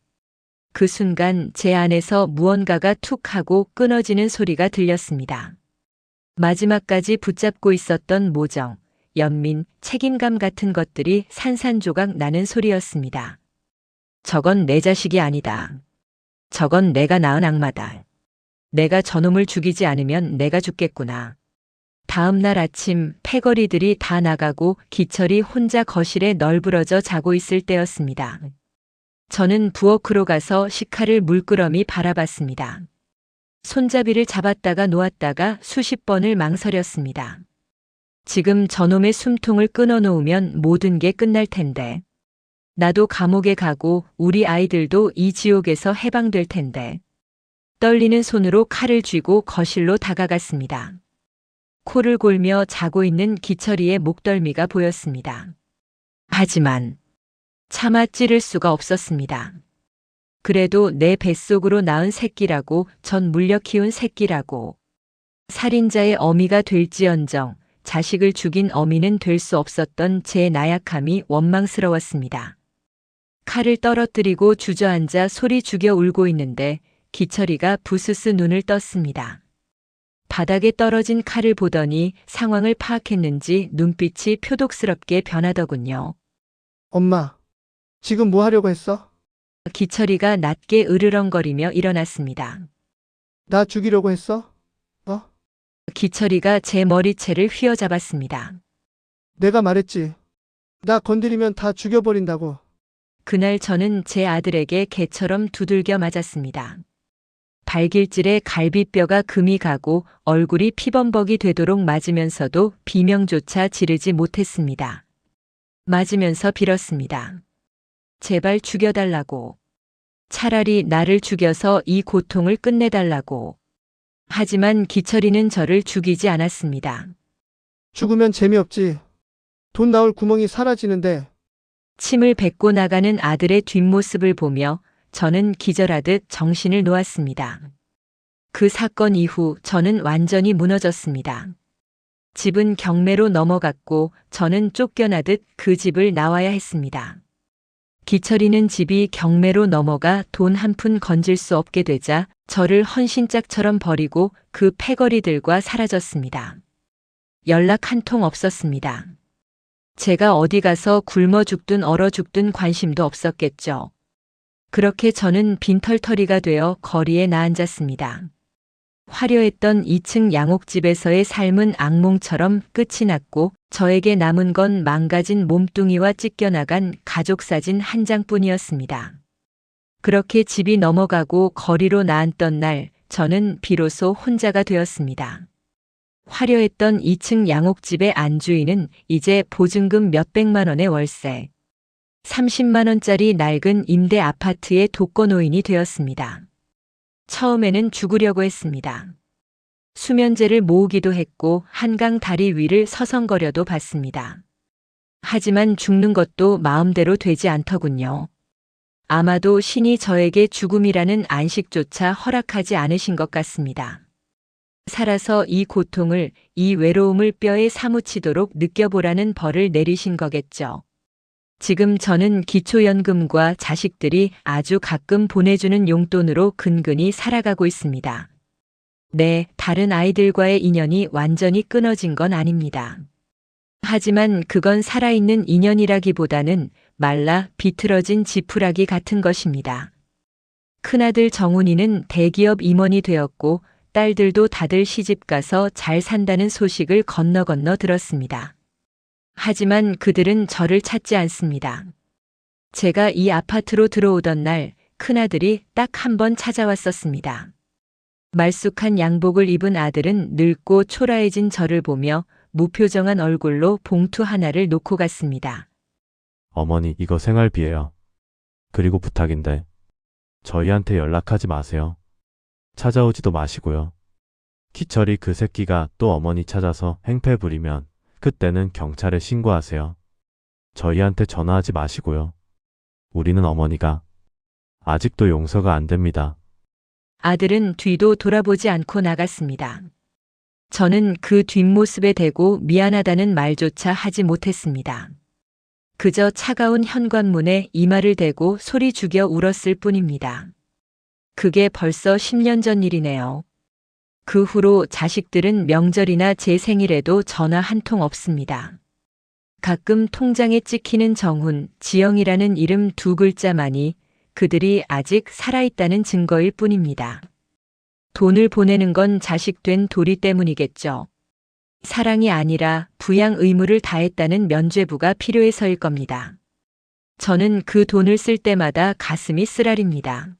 그 순간 제 안에서 무언가가 툭 하고 끊어지는 소리가 들렸습니다. 마지막까지 붙잡고 있었던 모정, 연민, 책임감 같은 것들이 산산조각 나는 소리였습니다. 저건 내 자식이 아니다. 저건 내가 낳은 악마다. 내가 저놈을 죽이지 않으면 내가 죽겠구나. 다음 날 아침 패거리들이 다 나가고 기철이 혼자 거실에 널브러져 자고 있을 때였습니다. 저는 부엌으로 가서 식칼을 물끄러미 바라봤습니다. 손잡이를 잡았다가 놓았다가 수십 번을 망설였습니다. 지금 저놈의 숨통을 끊어놓으면 모든 게 끝날 텐데. 나도 감옥에 가고 우리 아이들도 이 지옥에서 해방될 텐데. 떨리는 손으로 칼을 쥐고 거실로 다가갔습니다. 코를 골며 자고 있는 기철이의 목덜미가 보였습니다. 하지만 차마 찌를 수가 없었습니다. 그래도 내 뱃속으로 낳은 새끼라고, 전 물려 키운 새끼라고. 살인자의 어미가 될지언정 자식을 죽인 어미는 될 수 없었던 제 나약함이 원망스러웠습니다. 칼을 떨어뜨리고 주저앉아 소리 죽여 울고 있는데 기철이가 부스스 눈을 떴습니다. 바닥에 떨어진 칼을 보더니 상황을 파악했는지 눈빛이 표독스럽게 변하더군요. 엄마, 지금 뭐 하려고 했어? 기철이가 낮게 으르렁거리며 일어났습니다. 나 죽이려고 했어? 기철이가 제 머리채를 휘어잡았습니다. 내가 말했지. 나 건드리면 다 죽여버린다고. 그날 저는 제 아들에게 개처럼 두들겨 맞았습니다. 발길질에 갈비뼈가 금이 가고 얼굴이 피범벅이 되도록 맞으면서도 비명조차 지르지 못했습니다. 맞으면서 빌었습니다. 제발 죽여달라고. 차라리 나를 죽여서 이 고통을 끝내달라고. 하지만 기철이는 저를 죽이지 않았습니다. 죽으면 재미없지. 돈 나올 구멍이 사라지는데. 침을 뱉고 나가는 아들의 뒷모습을 보며 저는 기절하듯 정신을 놓았습니다. 그 사건 이후 저는 완전히 무너졌습니다. 집은 경매로 넘어갔고 저는 쫓겨나듯 그 집을 나와야 했습니다. 기철이는 집이 경매로 넘어가 돈 한 푼 건질 수 없게 되자 저를 헌신짝처럼 버리고 그 패거리들과 사라졌습니다. 연락 한 통 없었습니다. 제가 어디 가서 굶어 죽든 얼어 죽든 관심도 없었겠죠. 그렇게 저는 빈털터리가 되어 거리에 나앉았습니다. 화려했던 2층 양옥집에서의 삶은 악몽처럼 끝이 났고 저에게 남은 건 망가진 몸뚱이와 찢겨나간 가족사진 한 장뿐이었습니다. 그렇게 집이 넘어가고 거리로 나앉던 날 저는 비로소 혼자가 되었습니다. 화려했던 2층 양옥집의 안주인은 이제 보증금 몇백만 원의 월세, 30만 원짜리 낡은 임대 아파트의 독거노인이 되었습니다. 처음에는 죽으려고 했습니다. 수면제를 모으기도 했고 한강 다리 위를 서성거려도 봤습니다. 하지만 죽는 것도 마음대로 되지 않더군요. 아마도 신이 저에게 죽음이라는 안식조차 허락하지 않으신 것 같습니다. 살아서 이 고통을, 이 외로움을 뼈에 사무치도록 느껴보라는 벌을 내리신 거겠죠. 지금 저는 기초연금과 자식들이 아주 가끔 보내주는 용돈으로 근근히 살아가고 있습니다. 네, 다른 아이들과의 인연이 완전히 끊어진 건 아닙니다. 하지만 그건 살아있는 인연이라기보다는 말라 비틀어진 지푸라기 같은 것입니다. 큰아들 정훈이는 대기업 임원이 되었고 딸들도 다들 시집가서 잘 산다는 소식을 건너 들었습니다. 하지만 그들은 저를 찾지 않습니다. 제가 이 아파트로 들어오던 날 큰아들이 딱 한 번 찾아왔었습니다. 말쑥한 양복을 입은 아들은 늙고 초라해진 저를 보며 무표정한 얼굴로 봉투 하나를 놓고 갔습니다. 어머니, 이거 생활비예요. 그리고 부탁인데 저희한테 연락하지 마세요. 찾아오지도 마시고요. 기철이 그 새끼가 또 어머니 찾아서 행패 부리면 그때는 경찰에 신고하세요. 저희한테 전화하지 마시고요. 우리는 어머니가 아직도 용서가 안 됩니다. 아들은 뒤도 돌아보지 않고 나갔습니다. 저는 그 뒷모습에 대고 미안하다는 말조차 하지 못했습니다. 그저 차가운 현관문에 이마를 대고 소리 죽여 울었을 뿐입니다. 그게 벌써 10년 전 일이네요. 그 후로 자식들은 명절이나 제 생일에도 전화 한 통 없습니다. 가끔 통장에 찍히는 정훈, 지영이라는 이름 두 글자만이 그들이 아직 살아있다는 증거일 뿐입니다. 돈을 보내는 건 자식 된 도리 때문이겠죠. 사랑이 아니라 부양 의무를 다했다는 면죄부가 필요해서일 겁니다. 저는 그 돈을 쓸 때마다 가슴이 쓰라립니다.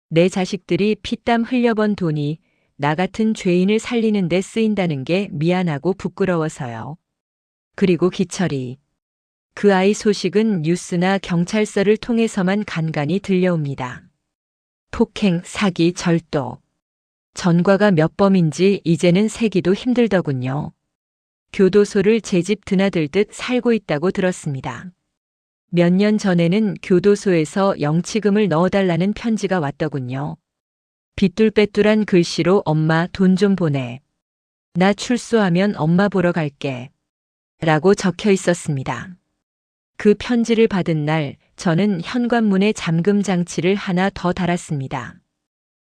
내 자식들이 피땀 흘려번 돈이 나 같은 죄인을 살리는 데 쓰인다는 게 미안하고 부끄러워서요. 그리고 기철이. 그 아이 소식은 뉴스나 경찰서를 통해서만 간간히 들려옵니다. 폭행, 사기, 절도. 전과가 몇 범인지 이제는 세기도 힘들더군요. 교도소를 제 집 드나들듯 살고 있다고 들었습니다. 몇 년 전에는 교도소에서 영치금을 넣어달라는 편지가 왔더군요. 삐뚤빼뚤한 글씨로 엄마 돈 좀 보내. 나 출소하면 엄마 보러 갈게. 라고 적혀 있었습니다. 그 편지를 받은 날 저는 현관문에 잠금 장치를 하나 더 달았습니다.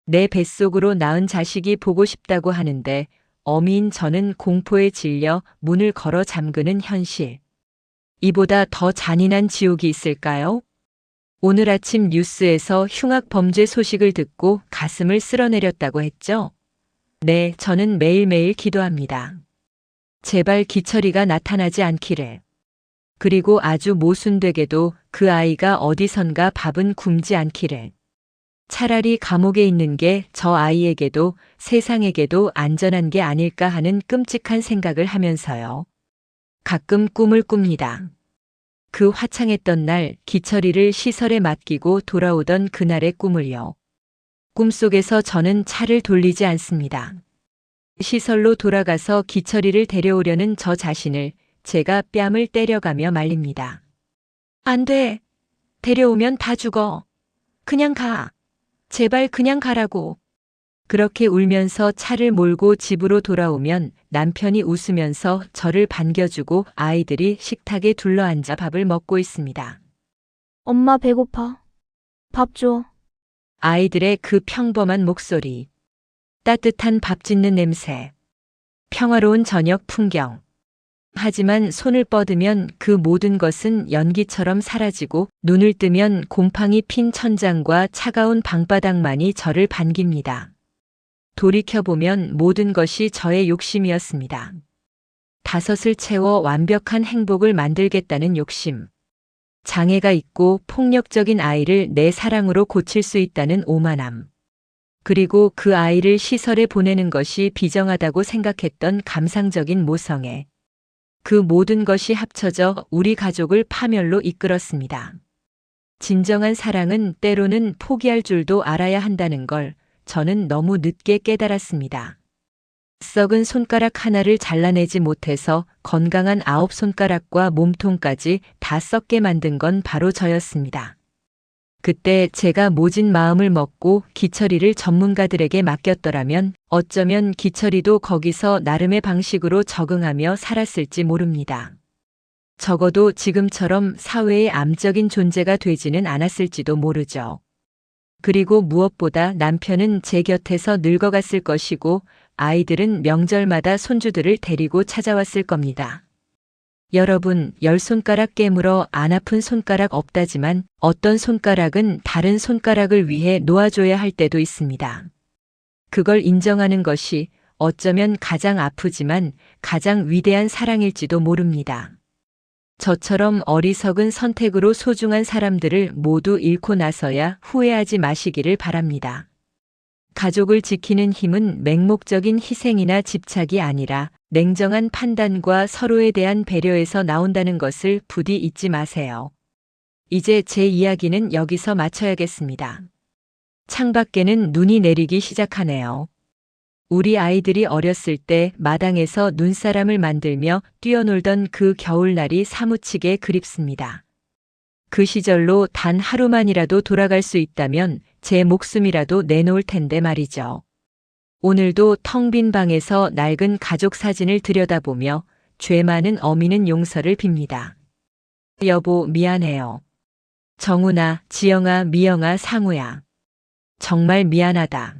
내 뱃속으로 낳은 자식이 보고 싶다고 하는데 어미인 저는 공포에 질려 문을 걸어 잠그는 현실. 이보다 더 잔인한 지옥이 있을까요? 오늘 아침 뉴스에서 흉악 범죄 소식을 듣고 가슴을 쓸어내렸다고 했죠? 네, 저는 매일매일 기도합니다. 제발 기철이가 나타나지 않기를. 그리고 아주 모순되게도 그 아이가 어디선가 밥은 굶지 않기를. 차라리 감옥에 있는 게 저 아이에게도 세상에게도 안전한 게 아닐까 하는 끔찍한 생각을 하면서요. 가끔 꿈을 꿉니다. 그 화창했던 날 기철이를 시설에 맡기고 돌아오던 그날의 꿈을요. 꿈속에서 저는 차를 돌리지 않습니다. 시설로 돌아가서 기철이를 데려오려는 저 자신을 제가 뺨을 때려가며 말립니다. 안 돼. 데려오면 다 죽어. 그냥 가. 제발 그냥 가라고. 그렇게 울면서 차를 몰고 집으로 돌아오면 남편이 웃으면서 저를 반겨주고 아이들이 식탁에 둘러앉아 밥을 먹고 있습니다. 엄마 배고파. 밥 줘. 아이들의 그 평범한 목소리. 따뜻한 밥 짓는 냄새. 평화로운 저녁 풍경. 하지만 손을 뻗으면 그 모든 것은 연기처럼 사라지고 눈을 뜨면 곰팡이 핀 천장과 차가운 방바닥만이 저를 반깁니다. 돌이켜보면 모든 것이 저의 욕심이었습니다. 5을 채워 완벽한 행복을 만들겠다는 욕심. 장애가 있고 폭력적인 아이를 내 사랑으로 고칠 수 있다는 오만함. 그리고 그 아이를 시설에 보내는 것이 비정하다고 생각했던 감상적인 모성애. 그 모든 것이 합쳐져 우리 가족을 파멸로 이끌었습니다. 진정한 사랑은 때로는 포기할 줄도 알아야 한다는 걸 저는 너무 늦게 깨달았습니다. 썩은 손가락 하나를 잘라내지 못해서 건강한 9손가락과 몸통까지 다 썩게 만든 건 바로 저였습니다. 그때 제가 모진 마음을 먹고 기철이를 전문가들에게 맡겼더라면 어쩌면 기철이도 거기서 나름의 방식으로 적응하며 살았을지 모릅니다. 적어도 지금처럼 사회의 암적인 존재가 되지는 않았을지도 모르죠. 그리고 무엇보다 남편은 제 곁에서 늙어갔을 것이고 아이들은 명절마다 손주들을 데리고 찾아왔을 겁니다. 여러분, 10손가락 깨물어 안 아픈 손가락 없다지만 어떤 손가락은 다른 손가락을 위해 놓아줘야 할 때도 있습니다. 그걸 인정하는 것이 어쩌면 가장 아프지만 가장 위대한 사랑일지도 모릅니다. 저처럼 어리석은 선택으로 소중한 사람들을 모두 잃고 나서야 후회하지 마시기를 바랍니다. 가족을 지키는 힘은 맹목적인 희생이나 집착이 아니라 냉정한 판단과 서로에 대한 배려에서 나온다는 것을 부디 잊지 마세요. 이제 제 이야기는 여기서 마쳐야겠습니다. 창밖에는 눈이 내리기 시작하네요. 우리 아이들이 어렸을 때 마당에서 눈사람을 만들며 뛰어놀던 그 겨울날이 사무치게 그립습니다. 그 시절로 단 하루만이라도 돌아갈 수 있다면 제 목숨이라도 내놓을 텐데 말이죠. 오늘도 텅 빈 방에서 낡은 가족 사진을 들여다보며 죄 많은 어미는 용서를 빕니다. 여보, 미안해요. 정훈아, 지영아, 미영아, 상우야. 정말 미안하다.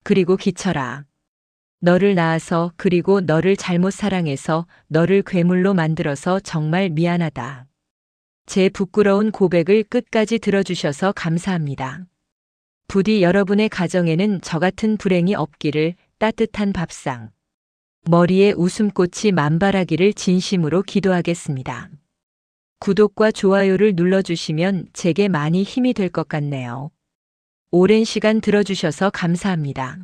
그리고 기철아. 너를 낳아서 그리고 너를 잘못 사랑해서 너를 괴물로 만들어서 정말 미안하다. 제 부끄러운 고백을 끝까지 들어주셔서 감사합니다. 부디 여러분의 가정에는 저 같은 불행이 없기를, 따뜻한 밥상, 머리에 웃음꽃이 만발하기를 진심으로 기도하겠습니다. 구독과 좋아요를 눌러주시면 제게 많이 힘이 될 것 같네요. 오랜 시간 들어주셔서 감사합니다.